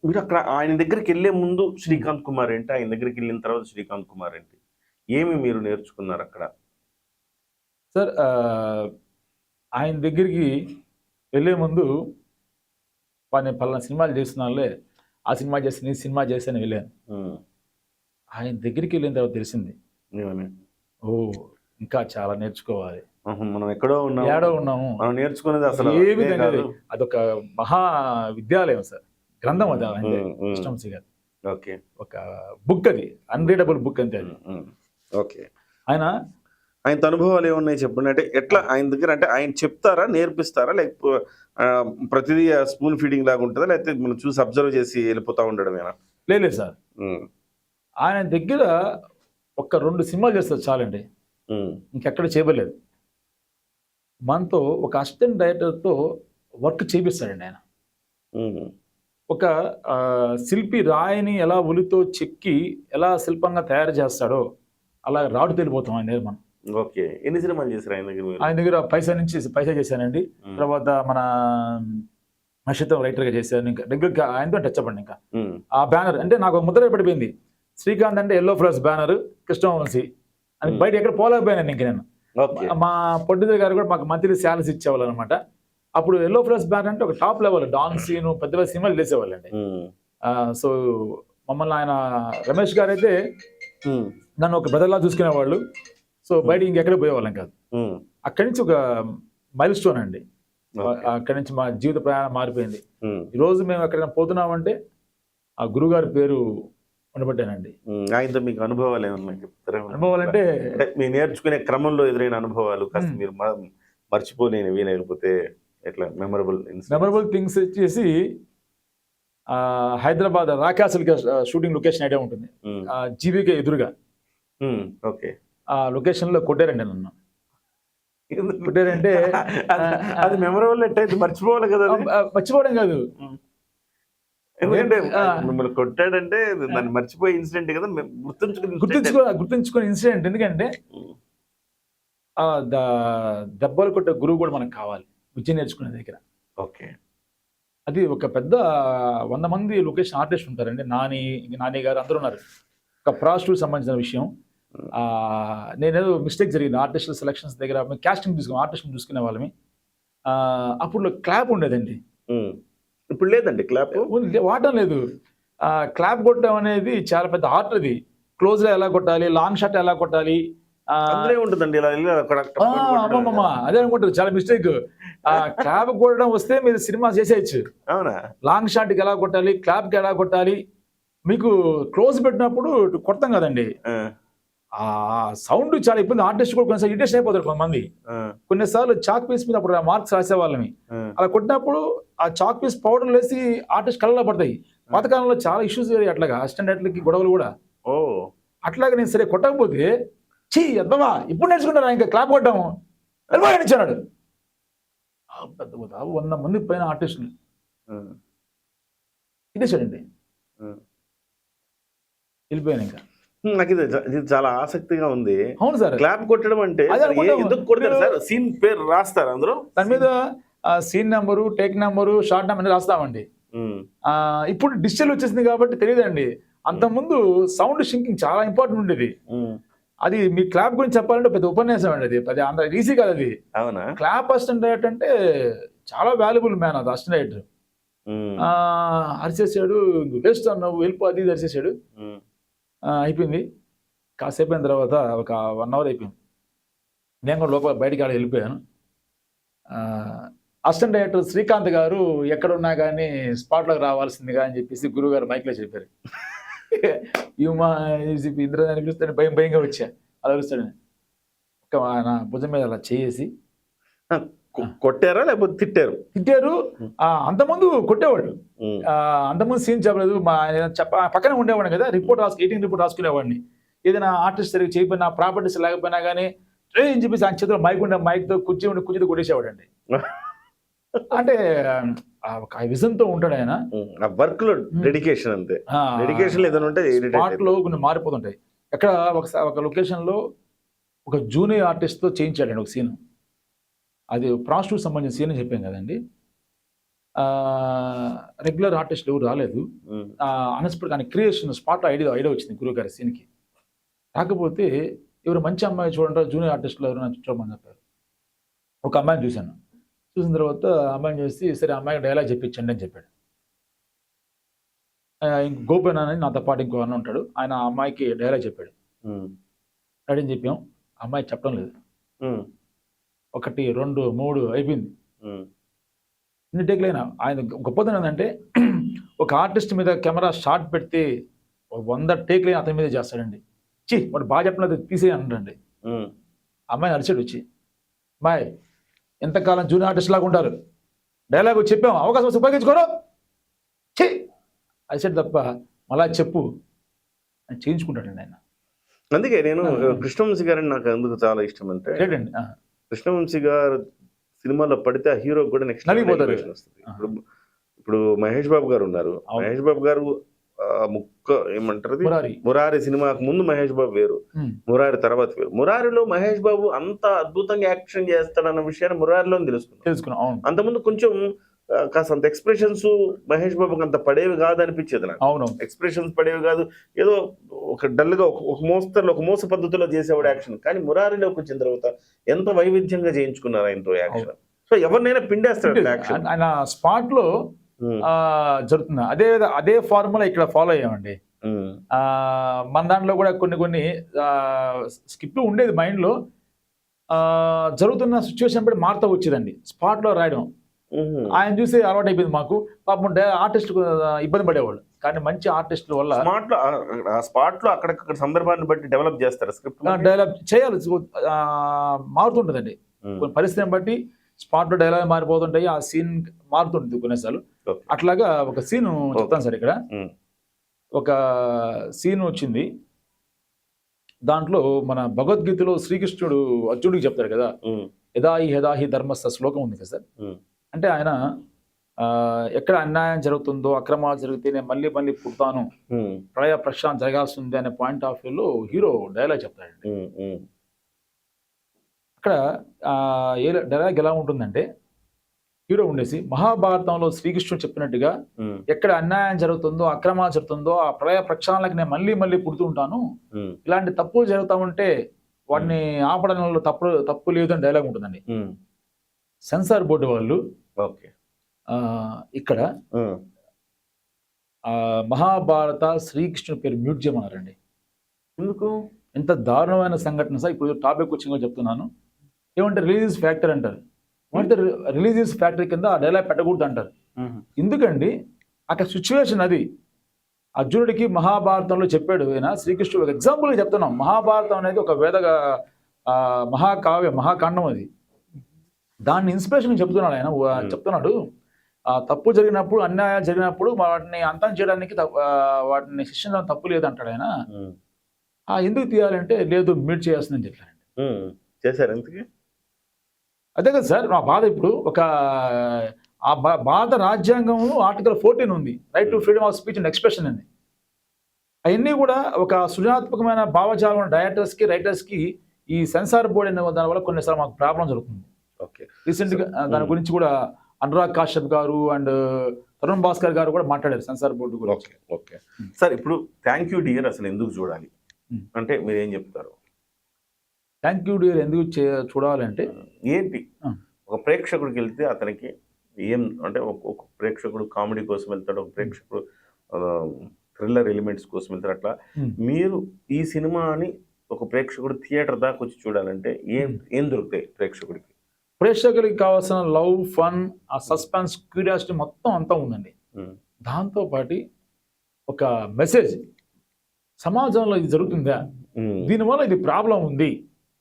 మీరు అక్కడ ఆయన దగ్గరికి వెళ్ళే ముందు శ్రీకాంత్ కుమార్ ఏంటి, ఆయన దగ్గరికి వెళ్ళిన తర్వాత శ్రీకాంత్ కుమార్ ఏంటి, ఏమి మీరు నేర్చుకున్నారు అక్కడ? సార్ ఆయన దగ్గరికి వెళ్ళే ముందు నేను పలానా సినిమాలు చేస్తున్నానులే, ఆ సినిమా చేసి నీ సినిమా చేస్తాను వెళ్ళాను. ఆయన దగ్గరికి వెళ్ళిన తర్వాత తెలిసింది, ఓ ఇంకా చాలా నేర్చుకోవాలి, మనం ఎక్కడో ఉన్నాము, ఏడో ఉన్నాము, మనం నేర్చుకునేది అసలు ఏమి తెలియదు. అదొక మహా విద్యాలయం సార్, గ్రంథం అది కృష్ణవంశీ గారు. ఓకే, ఒక బుక్, అది అన్రీడబుల్ బుక్ అంతే అది. ఓకే, ఆయన అనుభవాలు ఏమున్నాయి చెప్పండి. అంటే ఎట్లా ఆయన దగ్గర, అంటే ఆయన చెప్తారా, నేర్పిస్తారా, లేకపోతే ప్రతిదీ స్పూన్ ఫీడింగ్ లాగా ఉంటుందా, లేకపోతే మనం చూసి అబ్జర్వ్ చేసి వెళ్ళిపోతా ఉండడమేనా? లేదు సార్, ఆయన దగ్గర ఒక 2 సినిమాలు చేస్తారు చాలండి, ఇంకెక్కడ చేయలేదు. మనతో ఒక అసిస్టెంట్ డైరెక్టర్తో వర్క్ చేపిస్తాడండి ఆయన. ఒక శిల్పి రాయిని ఎలా ఉలితో చెక్కి ఎలా శిల్పంగా తయారు చేస్తాడో అలా రాడు తెలిపోతాం ఆయన దగ్గర మనం. ఓకే, ఎన్ని సినిమాలు చేశారు ఆయన దగ్గర? ఆయన దగ్గర పైసా చేశానండి, తర్వాత మన నక్షత్రం రైటర్గా చేశాను, ఇంకా రెగ్యులర్గా ఆయనతో టచ్ అవ్వండి. ఇంకా ఆ బ్యానర్ అంటే నాకు ముద్ర పడిపోయింది, శ్రీకాంత్ అంటే ఎల్లో ఫ్లవర్స్ బ్యానర్ కృష్ణవంశీ అని. బయట ఎక్కడ పోలేకపోయాను ఇంక నేను. మా ప్రొడ్యూసర్ గారు కూడా మాకు మంత్లీ శాలరీస్ ఇచ్చేవాళ్ళు అనమాట. అప్పుడు ఎల్లో ఫ్లవర్స్ బ్యానర్ అంటే ఒక టాప్ లెవెల్ డాన్ సీన్ పెద్ద పెద్ద సినిమాలు చేసేవాళ్ళండి. సో మమ్మల్ని ఆయన రమేష్ గారు అయితే నన్ను ఒక బ్రదర్లా చూసుకునేవాళ్ళు. సో బయట ఇంకెక్కడ పోయేవాళ్ళం కాదు. అక్కడి నుంచి ఒక మైల్ స్టోన్ అండి, అక్కడి నుంచి మా జీవిత ప్రయాణం మారిపోయింది. ఈరోజు మేము ఎక్కడైనా పోతున్నామంటే ఆ గురుగారి పేరు ఉండబట్టానండి. ఆయనతో మీకు అనుభవాలు ఏమన్నా చెప్తారా? అనుభవాలు అంటే మీరు నేర్చుకునే క్రమంలో ఎదురైన అనుభవాలు కాస్త మీరు మర్చిపోలేనివి, లేకపోతే ఎట్లా మెమరబుల్ థింగ్స్ వచ్చేసి హైదరాబాద్ రాకాసులకి షూటింగ్ లొకేషన్ ఐడియా ఉంటుంది, జీవికే ఎదురుగా. ఓకే, ఆ లొకేషన్ లో కొట్టారండి నన్ను. కొట్టారంటే అది మెమరబుల్ ఎట్టయితే మర్చిపోవాలి కదా. మర్చిపోవడం కాదు, ఎందుకంటే మిమ్మల్ని కొట్టాడంటే దాన్ని మర్చిపోయే ఇన్సిడెంట్ కదా, గుర్తుంచుకునే ఇన్సిడెంట్. ఎందుకంటే దెబ్బలు కొట్టే గురువు కూడా మనకు కావాలి విద్య నేర్చుకునే దగ్గర. ఓకే, అది ఒక పెద్ద 100 మంది లొకేషన్ ఆర్టిస్ట్ ఉంటారండి, నాని గారు అందరూ ఉన్నారు. ఒక ప్రాస్టిట్యూట్ సంబంధించిన విషయం. నేనేదో మిస్టేక్ జరిగింది ఆర్టిస్టుల సెలక్షన్స్ దగ్గర, క్యాస్టింగ్ ఆర్టిస్ట్ చూసుకునే వాళ్ళమి. అప్పుడు క్లాప్ ఉండేదండి, ఇప్పుడు లేదండి క్లాప్, వాడటం లేదు. క్లాప్ కొట్టడం అనేది చాలా పెద్ద ఆర్ట్. అది క్లోజ్ లో ఎలా కొట్టాలి, లాంగ్ షాట్ ఎలా కొట్టాలి ఉంటుందండి. అదే అనుకుంటారు, చాలా మిస్టేక్. క్లాప్ కొట్టడం వస్తే మీరు సినిమా చేసేయచ్చు. అవునా? లాంగ్ షాట్ కి ఎలా కొట్టాలి, క్లాప్ కి ఎలా కొట్టాలి, మీకు క్లోజ్ పెట్టినప్పుడు కొడతాం కదండి, ఆ సౌండ్ చాలా ఇబ్బంది. ఆర్టిస్ట్ కూడా కొన్నిసార్లు ఇరిటేషన్ అయిపోతారు కొంతమంది. కొన్నిసార్లు చాక్ పీస్ మీద అప్పుడు మార్క్స్ రాసేవాళ్ళని, అలా కొట్టినప్పుడు ఆ చాక్ పీస్ పౌడర్ వేసి ఆర్టిస్ట్ కళ్ళలో పడతాయి. పాతకాలంలో చాలా ఇష్యూస్ అట్లాగా అసిస్టెంట్ డైరెక్టర్లకి గొడవలు కూడా. అట్లాగా నేను సరే కొట్టకపోతే చీ అద్దమా ఇప్పుడు నేర్చుకుంటారా ఇంకా క్లాప్ కొట్టాము నిలిచాడు. పెద్ద 100 మంది పైన ఆర్టిస్టులు ఇదేసాడండి, వెళ్ళిపోయాను ఇంకా. నాకు ఇది చాలా ఆసక్తిగా ఉంది. అవును సార్, క్లాప్ కొట్టడం అంటే ఎందుకు కొడతారు సార్? సీన్ పేరు రాస్తారు అందులో, దాని మీద scene number, take number, shot number రాస్తామండి. ఇప్పుడు డిజిటల్ వచ్చేసింది కాబట్టి తెలియదండి. అంతకుముందు సౌండ్ షింకింగ్ చాలా ఇంపార్టెంట్ ఉండేది. అది మీ క్లాప్ గురించి చెప్పాలంటే పెద్ద ఉపన్యాసం అండి, అది అంత ఈజీ కాదు అది. అవునా? క్లాప్ అసిస్టెంట్ డైరెక్టర్ అంటే చాలా వాల్యుబుల్ మ్యాన్ అది. అసిస్టెంట్ డైరెక్టర్ అరిచేసాడు, వేస్ట్ అన్నావు వెళ్ళిపో, అది ఇది అరిచేసాడు. అయిపోయింది. కాసేపు అయిన తర్వాత ఒక 1 అవర్ అయిపోయింది. నేను కూడా లోపల బయటికి ఆడ వెళ్ళిపోయాను. అసిస్టెంట్ డైరెక్టర్ శ్రీకాంత్ గారు ఎక్కడున్నా కానీ స్పాట్లోకి రావాల్సిందిగా అని చెప్పేసి గురువు గారు మైక్లో చెప్పారు. మా ఇంద్ర అనిపిస్తాడు, భయంగా వచ్చా. అలా అరుస్తాడు, నా భుజం మీద అలా చేసి కొట్టారా లేకపోతే తిట్టారు? అంతకుముందు కొట్టేవాడు, అంతకుముందు సీన్ చెప్పలేదు. పక్కనే ఉండేవాడిని కదా, ఎడిటింగ్ రిపోర్ట్ రాసుకునేవాడిని. ఏదైనా ఆర్టిస్ట్ సరిగ్గా చేయకపోయినా, ప్రాపర్టీస్ లేకపోయినా కానీ అని చెప్పేసి ఆ చేతిలో మైక్తో కుర్చీతో కొట్టేసేవాడు అండి. అంటే ఒక విజన్తో ఉంటాడు ఆయన. వర్క్ లో డెడికేషన్ అంతే. డెడికేషన్ ఏదైనా ఉంటే స్పాట్లో కొన్ని మారిపోతుంటాయి. ఎక్కడ ఒక లొకేషన్ లో ఒక జూనియర్ ఆర్టిస్ట్ తో చేయించాడండి ఒక సీన్. అది ప్రాస్టిట్యూట్ సంబంధించిన సీన్ అని చెప్పాం కదండి. రెగ్యులర్ ఆర్టిస్టులు ఎవరు రాలేదు. అన్ఎక్స్పెక్టెడ్ కానీ క్రియేషన్ స్పాట్లో ఐడియా వచ్చింది గురువు గారి సీన్కి. కాకపోతే ఎవరు మంచి అమ్మాయి చూడండి, జూనియర్ ఆర్టిస్టులు ఎవరైనా చూడమని చెప్పారు. ఒక అమ్మాయిని చూశాను. చూసిన తర్వాత అమ్మాయిని చూసి సరే అమ్మాయికి డైలాగ్ చెప్పించండి అని చెప్పాడు. ఇంక గోపన్ అని నాతో పాటు ఇంకో అన్న ఉంటాడు, ఆయన ఆ అమ్మాయికి డైలాగ్ చెప్పాడు. రెడీ అని చెప్పాం, అమ్మాయి చెప్పడం లేదు. 1, 2, 3 అయిపోయింది. ఇన్ని టేక్లైనా ఆయన గొప్పదనం ఏంటంటే ఒక ఆర్టిస్ట్ మీద కెమెరా షాట్ పెడితే 100 టేక్లైన్ అతని మీద చేస్తాడండి. వాడు బాగా చెప్పలేదు తీసే అంటాడండి. అమ్మాయిని అరిచాడు వచ్చి, అమ్మాయి ఎంతకాలం జూనియర్ ఆర్టిస్ట్ లాగా ఉంటారు, డైలాగ్ చెప్పాం అవకాశం వస్తే ఉపయోగించుకోరు అరిచాడు తప్ప మళ్ళా చెప్పు అని చేయించుకుంటాడండి ఆయన. అందుకే నేను కృష్ణవంశీ గారిని నాకు ఎందుకు చాలా ఇష్టం అంటే కృష్ణవంశీ గారు సినిమాలో పడితే ఆ హీరో కూడా నెక్స్ట్ వస్తుంది. ఇప్పుడు మహేష్ బాబు గారు ఉన్నారు. మహేష్ బాబు గారు ఏమంటారు మురారి సినిమాకు ముందు మహేష్ బాబు వేరు, మురారి తర్వాత వేరు. మురారిలో మహేష్ బాబు అంత అద్భుతంగా యాక్షన్ చేస్తాడన్న విషయాన్ని మురారిలో తెలుసుకున్నాం. అంతకుముందు కొంచెం కాస్త ఎక్స్ప్రెషన్స్ మహేష్ బాబుకి అంత పడేవి కాదు అనిపించేది నాకు. అవును, ఎక్స్ప్రెషన్స్ పడేవి కాదు, ఏదో ఒక డల్ గా ఒక మోస పద్ధతిలో చేసేవాడు యాక్షన్. కానీ మురారిలోకి వచ్చిన తర్వాత ఎంత వైవిధ్యంగా చేయించుకున్నారు ఆయనతో యాక్షన్. సో ఎవరినైనా పిండేస్తాడు యాక్షన్. ఆయన స్పాట్ లో జరుగుతుంది. అదే ఫార్ములా ఇక్కడ ఫాలో అయ్యామండి. మన దాంట్లో కూడా కొన్ని స్కిప్ ఉండేది మైండ్ లో, జరుగుతున్న సిచ్యువేషన్ బట్టి మారుతూ వచ్చేదండి స్పాట్ లో రాయడం. ఆయన చూసి అలవాటు అయిపోయింది మాకు. పాపం ఆర్టిస్ట్ ఇబ్బంది పడేవాళ్ళు, కానీ మంచి ఆర్టిస్టుల వల్ల స్పాట్ లో అక్కడక్కడ సందర్భాన్ని బట్టి డెవలప్ చేస్తారు. స్క్రిప్ట్ డెవలప్ చేయాలి, మారుతుంటదండి కొన్ని పరిస్థితిని బట్టి. స్పాట్ లో డైలాగ్ మారిపోతుంటాయి, ఆ సీన్ మారుతుంటుంది కొన్నిసార్లు. అట్లాగా ఒక సీన్ చెప్తాను సార్. ఇక్కడ ఒక సీన్ వచ్చింది, దాంట్లో మన భగవద్గీతలో శ్రీకృష్ణుడు అర్జునుడికి చెప్తాడు కదా, యదాహి యదాహి ధర్మస్థ శ్లోకం ఉంది కదా సార్. అంటే ఆయన ఎక్కడ అన్యాయం జరుగుతుందో, అక్రమాలు జరిగితే నేను మళ్ళీ పుడతాను, ప్రళయ ప్రశాంత్ జరగాల్సి ఉంది అనే పాయింట్ ఆఫ్ వ్యూలో హీరో డైలాగ్ చెప్తాడండి. అక్కడ డైలాగ్ ఎలా ఉంటుందంటే, హీరో ఉండేసి మహాభారతంలో శ్రీకృష్ణుడు చెప్పినట్టుగా ఎక్కడ అన్యాయం జరుగుతుందో, అక్రమాలు జరుగుతుందో ఆ ప్రళయ ప్రక్షాళనకి నేను మళ్ళీ పుడుతూ ఉంటాను, ఇలాంటి తప్పులు జరుగుతూ ఉంటే వాటిని ఆపడంలో తప్పు లేదు అని డైలాగ్ ఉంటుందండి. సెన్సార్ బోర్డు వాళ్ళు ఇక్కడ మహాభారత శ్రీకృష్ణుడి పేరు మ్యూట్ చేయమన్నారండి. ఎందుకు? ఎంత దారుణమైన సంఘటన సార్. ఇప్పుడు టాపిక్ వచ్చి చెప్తున్నాను. ఏమంటే రిలీజియస్ ఫ్యాక్టర్ అంటారు. అంటే రిలీజియస్ ఫ్యాక్టరీ కింద ఆ డైలాగ్ పెట్టకూడదు అంటారు. ఎందుకండి? అక్కడ సిచ్యువేషన్ అది. అర్జునుడికి మహాభారతంలో చెప్పాడు ఆయన. శ్రీకృష్ణుడు ఒక ఎగ్జాంపుల్గా చెప్తున్నాం. మహాభారతం అనేది ఒక మహాకావ్యం, మహాకాండం అది. దాన్ని ఇన్స్పిరేషన్ చెప్తున్నాడు ఆయన. చెప్తున్నాడు తప్పు జరిగినప్పుడు, అన్యాయాలు జరిగినప్పుడు వాటిని అంతం చేయడానికి, వాటిని శిక్షించడం తప్పు లేదు అంటాడు ఆయన. ఎందుకు తీయాలంటే లేదు మ్యూట్ చేయాల్సిందని చెప్పారండి. చేశారు ఎందుకు? అదే కదా సార్ నా బాధ. ఇప్పుడు భారత రాజ్యాంగంలో ఆర్టికల్ 14 ఉంది, right to freedom of speech and expression అని. అవన్నీ కూడా ఒక సృజనాత్మకమైన భావజాలం డైరెక్టర్స్కి, రైటర్స్కి ఈ సెన్సార్ బోర్డ్ అనే దానివల్ల కొన్నిసార్లు మాకు ప్రాబ్లం జరుగుతుంది. రీసెంట్గా దాని గురించి కూడా అనురాగ్ కాశ్యప్ గారు అండ్ తరుణ్ భాస్కర్ గారు కూడా మాట్లాడారు సెన్సార్ బోర్డు గురించి. ఓకే సార్, ఇప్పుడు థ్యాంక్ యూ డియర్ అసలు ఎందుకు చూడాలి అంటే మీరు ఏం చెప్తారు? థ్యాంక్ యూ డియర్ ఎందుకు చూడాలంటే ఏంటి? ఒక ప్రేక్షకుడికి వెళ్తే అతనికి ఏం అంటే, ఒక ప్రేక్షకుడు కామెడీ కోసం వెళ్తాడు, ఒక ప్రేక్షకుడు థ్రిల్లర్ ఎలిమెంట్స్ కోసం వెళ్తారు. అట్లా మీరు ఈ సినిమాని ఒక ప్రేక్షకుడు థియేటర్ దాకా వచ్చి చూడాలంటే ఏం దొరుకుతాయి ప్రేక్షకుడికి? ప్రేక్షకులకి కావాల్సిన లవ్, ఫన్, ఆ సస్పెన్స్, క్యూరియాసిటీ మొత్తం అంతా ఉందండి. దాంతోపాటు ఒక మెసేజ్, సమాజంలో ఇది జరుగుతుందా, దీనివల్ల ఇది ప్రాబ్లం ఉంది,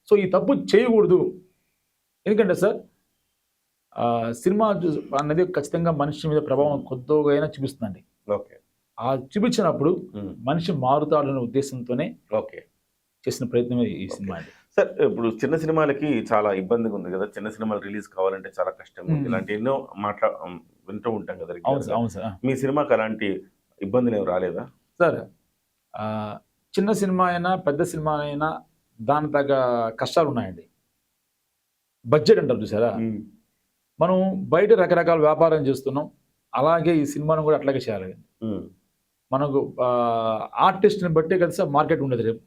సో ఈ తప్పు చేయకూడదు. ఎందుకంటే సార్ సినిమా అనేది ఖచ్చితంగా మనిషి మీద ప్రభావం కొద్దిగా చూపిస్తుందండి. ఆ చూపించినప్పుడు మనిషి మారుతాడనే ఉద్దేశంతోనే చేసిన ప్రయత్నమే ఈ సినిమా అండి. సార్ ఇప్పుడు చిన్న సినిమాలకి చాలా ఇబ్బందిగా ఉంది కదా, చిన్న సినిమాలు రిలీజ్ కావాలంటే చాలా కష్టం, ఇలాంటి ఎన్నో వింటూ ఉంటాం కదా. అవును సార్. మీ సినిమాకి అలాంటి ఇబ్బందులు ఏమి రాలేదా సార్? చిన్న సినిమా అయినా పెద్ద సినిమా అయినా దాని తగ్గ కష్టాలు ఉన్నాయండి. బడ్జెట్ అంటారు చూసారా, మనం బయట రకరకాల వ్యాపారం చేస్తున్నాం, అలాగే ఈ సినిమాను కూడా అట్లాగే చేయాలి. మనకు ఆర్టిస్ట్ని బట్టే కదా సార్ మార్కెట్ ఉండదు రేపు.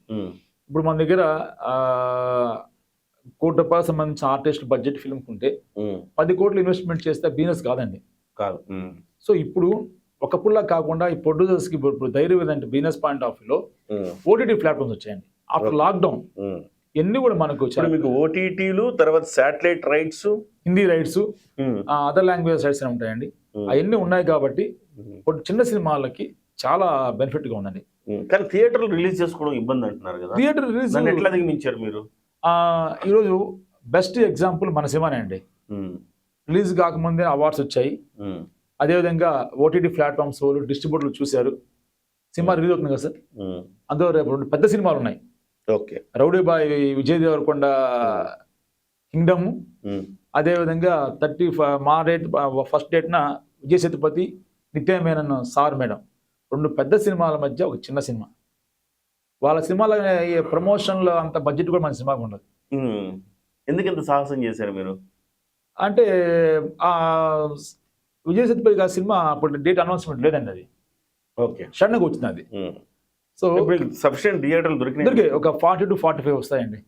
ఇప్పుడు మన దగ్గర ₹1,00,00,000 సంబంధించిన ఆర్టిస్ట్ బడ్జెట్ ఫిల్మ్ ఉంటే 10 కోట్లు ఇన్వెస్ట్మెంట్ చేస్తే బిజినెస్ కాదండి. కాదు. సో ఇప్పుడు ఒకప్పుడులా కాకుండా ఈ ప్రొడ్యూసర్స్కి ఇప్పుడు ధైర్యం ఏదంటే బిజినెస్ పాయింట్ ఆఫ్ వ్యూలో ఓటీటీ ప్లాట్ఫామ్స్ వచ్చాయండి. ఆఫ్టర్ లాక్డౌన్ ఎన్ని కూడా మనకు మీకు ఓటీటీలు, తర్వాత satellite rights, Hindi rights, other language rights అని ఉంటాయండి. అవన్నీ ఉన్నాయి కాబట్టి చిన్న సినిమాలకి చాలా బెనిఫిట్ గా ఉందండి. కానీ థియేటర్లు రిలీజ్ చేసుకోవడం ఇబ్బంది అంటున్నారు కదా. థియేటర్ రిలీజ్ ఎట్లా దిగమించారు మీరు? ఈరోజు బెస్ట్ ఎగ్జాంపుల్ మన సినిమానే అండి. రిలీజ్ కాకముందే అవార్డ్స్ వచ్చాయి. అదేవిధంగా ఓటీటీ ప్లాట్ఫామ్స్ వాళ్ళు డిస్ట్రిబ్యూటర్లు చూశారు, సినిమా రిలీజ్ అవుతుంది కదా సార్. అందులో రేపు 2 పెద్ద సినిమాలు ఉన్నాయి. Okay, rowdy boy Vijay Deverakonda kingdom, అదేవిధంగా మా డేట్ ఫస్ట్ డేట్న విజయ్ సేతుపతి నిత్య మేనన్ సార్ మేడం, 2 పెద్ద సినిమాల మధ్య ఒక చిన్న సినిమా. వాళ్ళ సినిమాల ప్రమోషన్లో అంత బడ్జెట్ కూడా మన సినిమాకు ఉండదు. ఎందుకు ఇంత సాహసం చేశారు మీరు? అంటే విజయ్ సేతుపతి గారి సినిమా అప్పుడు డేట్ అనౌన్స్మెంట్ లేదండి, అది ఓకే సడన్గా వచ్చింది అది. సో సఫిషియెంట్ థియేటర్లు దొరికినాయి, ఒక 40 to 45 వస్తాయండి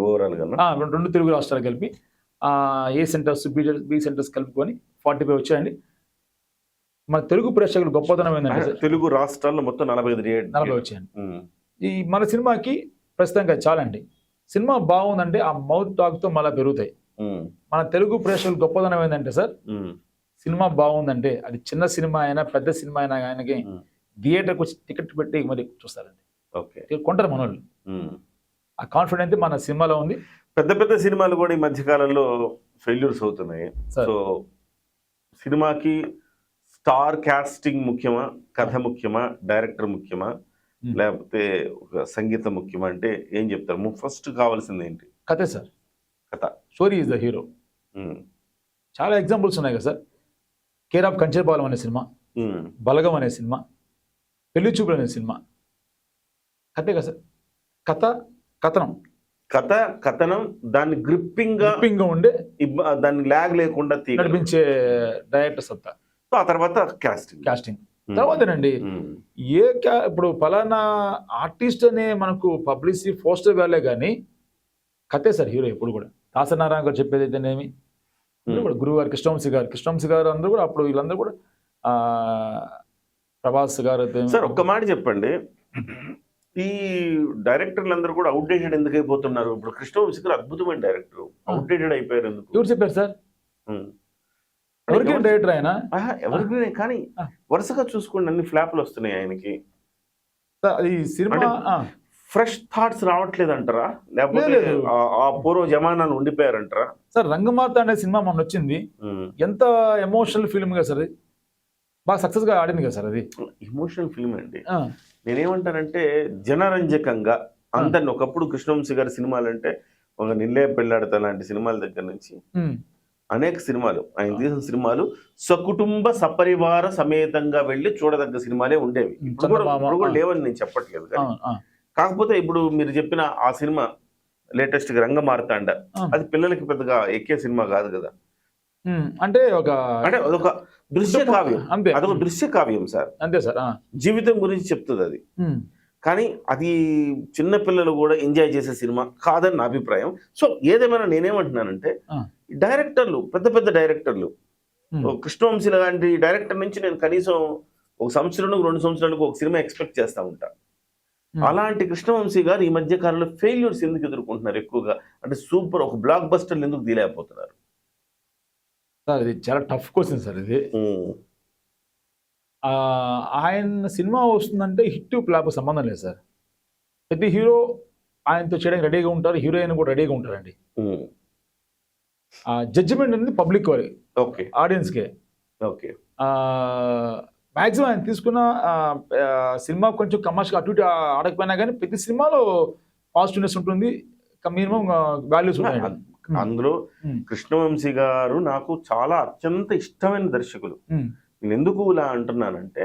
ఓవరాల్ గా. 2 తెలుగు రాష్ట్రాలు కలిపి ఏ సెంటర్స్ బి సెంటర్స్ కలుపుకొని 45 వచ్చాయండి. మన తెలుగు ప్రేక్షకులు గొప్పతనం ఏంటంటే తెలుగు రాష్ట్రాల్లో మొత్తం 40 వచ్చాయండి. ఈ మన సినిమాకి ప్రస్తుతంగా చాలండి. సినిమా బాగుందంటే ఆ మౌత్ టాక్ తో మళ్ళీ పెరుగుతాయి. మన తెలుగు ప్రేక్షకులు గొప్పతనం ఏంటంటే సార్, సినిమా బాగుందంటే అది చిన్న సినిమా అయినా పెద్ద సినిమా అయినా ఆయనకి థియేటర్కి వచ్చి టికెట్ పెట్టి మరి చూస్తారండి. కొంటారు మన వాళ్ళు. ఆ కాన్ఫిడెన్స్ మన సినిమాలో ఉంది. పెద్ద పెద్ద సినిమాలు కూడా ఈ మధ్య కాలంలో ఫెయిల్యూర్స్ అవుతున్నాయి. సో సినిమాకి స్టార్ కాస్టింగ్ ముఖ్యమా, కథ ముఖ్యమా, డైరెక్టర్ ముఖ్యమా, లేకపోతే ఒక సంగీతం ముఖ్యమా అంటే ఏం చెప్తారు? ఫస్ట్ కావాల్సింది ఏంటి? కథే సార్. కథ, స్టోరీ ఈజ్ ద హీరో. చాలా ఎగ్జాంపుల్స్ ఉన్నాయి కదా సార్. కేర్ ఆఫ్ కంచరపాలెం అనే సినిమా, బలగం అనే సినిమా, పెళ్లి చూపులు అనే సినిమా. కథే కదా సార్. కథ, కథనం, కథ, కథనం, దాన్ని గ్రిప్పింగ్ గా ఉండే, దాన్ని ల్యాగ్ లేకుండా నడిపించే డైరెక్టర్ సత్తా. ఆ తర్వాత కాస్టింగ్ తర్వాతనండి ఇప్పుడు ఫలానా ఆర్టిస్ట్ అనే మనకు పబ్లిసిటీ పోస్టర్ వేలే కానీ కథే సార్ హీరో. ఎప్పుడు కూడా దాసనారాయణ గారు చెప్పేది అయితేనేమి, గురువు గారు, కృష్ణవంశీ గారు అందరూ కూడా అప్పుడు వీళ్ళందరూ కూడా ప్రభాస్ గారు. సార్ ఒక్క మాట చెప్పండి, ఈ డైరెక్టర్లు అందరూ కూడా అవుట్డేటెడ్ ఎందుకు అయిపోతున్నారు? ఇప్పుడు కృష్ణవంశీ గారు అద్భుతమైన డైరెక్టర్, అవుట్డేటెడ్ అయిపోయారు ఎందుకు? ఎవరు చెప్పారు సార్? ఎవరికి డైరెక్టర్ ఆయన? ఎవరికి, కానీ వరుసగా చూసుకోండి అన్ని ఫ్లాప్లు వస్తున్నాయి ఆయనకి. ఈ సినిమా ఫ్రెష్ థాట్స్ రావట్లేదు అంటారా, లేకపోతే ఆ పూర్వ జమానాలు ఉండిపోయారంటారా? సార్ రంగమాత అనే సినిమా మొన్న వచ్చింది, ఎంత ఎమోషనల్ ఫిల్మ్ కదా సార్. అది బాగా సక్సెస్ గా ఆడింది కదా సార్. అది ఎమోషనల్ ఫిల్మ్ అండి. నేనేమంటానంటే జనరంజకంగా అందరిని, ఒకప్పుడు కృష్ణవంశీ గారి సినిమాలు అంటే ఒక నిల్లే పెళ్ళాడతా లాంటి సినిమాల దగ్గర నుంచి అనేక సినిమాలు, ఆయన తీసిన సినిమాలు సకుటుంబ సపరివార సమేతంగా వెళ్ళి చూడదగ్గ సినిమాలే ఉండేవి. ఇప్పుడు కూడా లేవని నేను చెప్పట్లేదు, కాకపోతే ఇప్పుడు మీరు చెప్పిన ఆ సినిమా లేటెస్ట్ రంగమార్తాండ, అది పిల్లలకి పెద్దగా ఎక్కే సినిమా కాదు కదా. అంటే అదొక దృశ్య కావ్యం, అదొక దృశ్య కావ్యం సార్. అంతే సార్, జీవితం గురించి చెప్తుంది అది. కానీ అది చిన్న పిల్లలు కూడా ఎంజాయ్ చేసే సినిమా కాదని నా అభిప్రాయం. సో ఏదేమైనా నేనేమంటున్నానంటే డైరెక్టర్లు, పెద్ద పెద్ద డైరెక్టర్లు, కృష్ణవంశీ లాంటి డైరెక్టర్ నుంచి నేను కనీసం 1 సంవత్సరానికి 2 సంవత్సరాలకు ఒక సినిమా ఎక్స్పెక్ట్ చేస్తూ ఉంటా. అలాంటి కృష్ణవంశీ గారు ఈ మధ్య కాలంలో ఫెయిల్యూర్స్ ఎందుకు ఎదుర్కొంటున్నారు ఎక్కువగా? అంటే సూపర్ ఒక బ్లాక్ బస్టర్లు ఎందుకు తీలేకపోతున్నారు సార్? ఇది చాలా టఫ్ క్వశ్చన్ సార్. ఇది ఆయన సినిమా వస్తుందంటే హిట్ ఫ్లాప్ సంబంధం లేదు సార్. ప్రతి హీరో ఆయనతో చేయడానికి రెడీగా ఉంటారు, హీరోయిన్ కూడా రెడీగా ఉంటారండి. జడ్జిమెంట్ అనేది పబ్లిక్ వారి, ఆడియన్స్కే. మ్యాక్సిమం ఆయన తీసుకున్న సినిమా కొంచెం కమర్షియల్ అటు ఇటు ఆడకపోయినా కానీ ప్రతి సినిమాలో పాజిటివ్నెస్ ఉంటుంది, మినిమం వాల్యూస్ ఉంటాయి. అందులో కృష్ణవంశీ గారు నాకు చాలా అత్యంత ఇష్టమైన దర్శకులు. నేను ఎందుకు ఇలా అంటున్నానంటే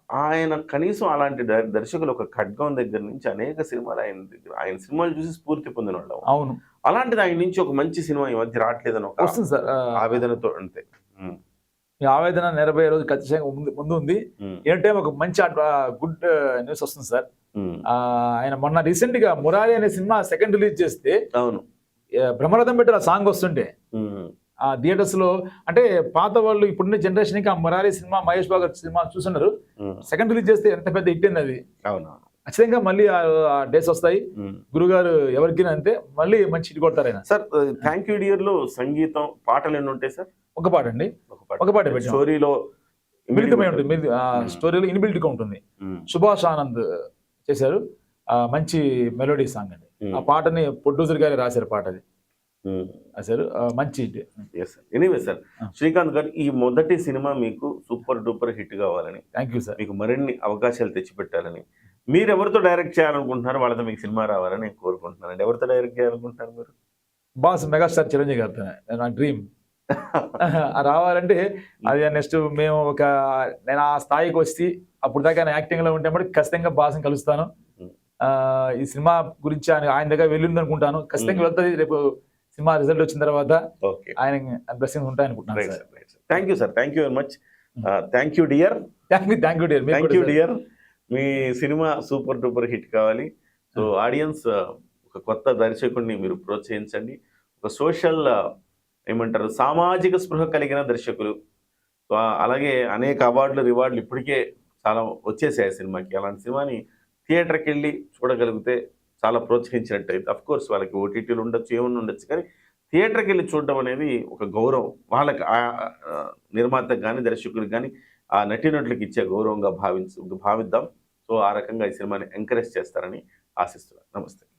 ఆయన కనీసం అలాంటి దర్శకులు ఒక ఖడ్గం దగ్గర నుంచి అనేక సినిమాలు ఆయన దగ్గర ఆయన సినిమాలు చూసి స్ఫూర్తి పొందిన వాళ్ళం. అవును. అలాంటిది ఆయన నుంచి ఒక మంచి సినిమా ఈ మధ్య రావట్లేదని ఒక వస్తుంది సార్. ఆవేదనతో అంతే. ఈ ఆవేదన నెరవేరే రోజు ఖచ్చితంగా ముందు ఉంది. ఏంటంటే ఒక మంచి గుడ్ న్యూస్ వస్తుంది సార్. ఆయన మొన్న రీసెంట్ గా మురారి అనే సినిమా సెకండ్ రిలీజ్ చేస్తే అవును బ్రహ్మరథం పెట్టి ఆ సాంగ్ వస్తుంటే ఆ థియేటర్స్ లో, అంటే పాత వాళ్ళు ఇప్పుడున్న జనరేషన్ కి ఆ మురారి సినిమా మహేష్ బాబు గారి సినిమా చూస్తున్నారు. సెకండ్ రిలీజ్ చేస్తే ఎంత పెద్ద హిట్ అయింది అది. అవును ఖచ్చితంగా మళ్ళీ ఆ డేస్ వస్తాయి. గురుగారు ఎవరికైనా అంతే మళ్ళీ మంచి హిట్ కొడతారు ఆయన. సార్ థ్యాంక్ యూ డియర్ లో సంగీతం పాటలు ఎన్ని ఉంటాయి సార్? ఒక పాట అండి, ఒక పాట స్టోరీలో మిళితమై ఉంటుంది. స్టోరీలో ఇన్బిల్ట్ గా ఉంటుంది. సుభాష్ ఆనంద్ చేశారు. మంచి మెలోడీ సాంగ్ అండి. ఆ పాటని ప్రొడ్యూసర్ గారు రాశారు. పాట అది సార్ మంచి హిట్. ఎనీవే సార్, శ్రీకాంత్ గారు ఈ మొదటి సినిమా మీకు సూపర్ డూపర్ హిట్ కావాలని, థ్యాంక్ యూ సార్, మీకు మరిన్ని అవకాశాలు తెచ్చిపెట్టాలని, మీరు ఎవరితో డైరెక్ట్ చేయాలనుకుంటున్నారు వాళ్ళతో మీకు సినిమా రావాలని నేను కోరుకుంటున్నాను. ఎవరితో డైరెక్ట్ చేయాలనుకుంటున్నారు మీరు? బాస్ మెగాస్టార్ చిరంజీవి గారితో నా డ్రీమ్. రావాలంటే అది నెక్స్ట్ మేము నేను ఆ స్థాయికి వచ్చి అప్పుడు దాకా యాక్టింగ్ లో ఉంటే మటుకు ఖచ్చితంగా బాస్ని కలుస్తాను. ఈ సినిమా గురించి ఆయన దగ్గర వెళ్ళింది అనుకుంటాను. ఖచ్చితంగా వెళ్తుంది రేపు సినిమా రిజల్ట్ వచ్చిన తర్వాత. ఆయన బ్లెస్సింగ్స్ ఉంటాయి అనుకుంటున్నాను. Thank you sir, thank you very much. Thank you dear. Thank you dear. Thank you dear. Me cinema super duper hit కావాలి. సో ఆడియన్స్ ఒక కొత్త దర్శకుడిని మీరు ప్రోత్సహించండి. ఒక సోషల్ ఏమంటారు సామాజిక స్పృహ కలిగిన దర్శకులు. సో అలాగే అనేక అవార్డులు రివార్డులు ఇప్పటికే చాలా వచ్చేసాయి సినిమాకి. అలాంటి సినిమాని థియేటర్కి వెళ్ళి చూడగలిగితే చాలా ప్రోత్సహించినట్టయితే, అఫ్ కోర్స్ వాళ్ళకి ఓటీటీలు ఉండొచ్చు, ఏమన్నా ఉండొచ్చు, కానీ థియేటర్కి వెళ్ళి చూడడం అనేది ఒక గౌరవం వాళ్ళకి, నిర్మాతకు కానీ దర్శకుడికి కానీ ఆ నటీనటులకు ఇచ్చే గౌరవంగా భావిద్దాం. సో ఆ రకంగా ఈ సినిమాని ఎంకరేజ్ చేస్తారని ఆశిస్తున్నాను. నమస్తే.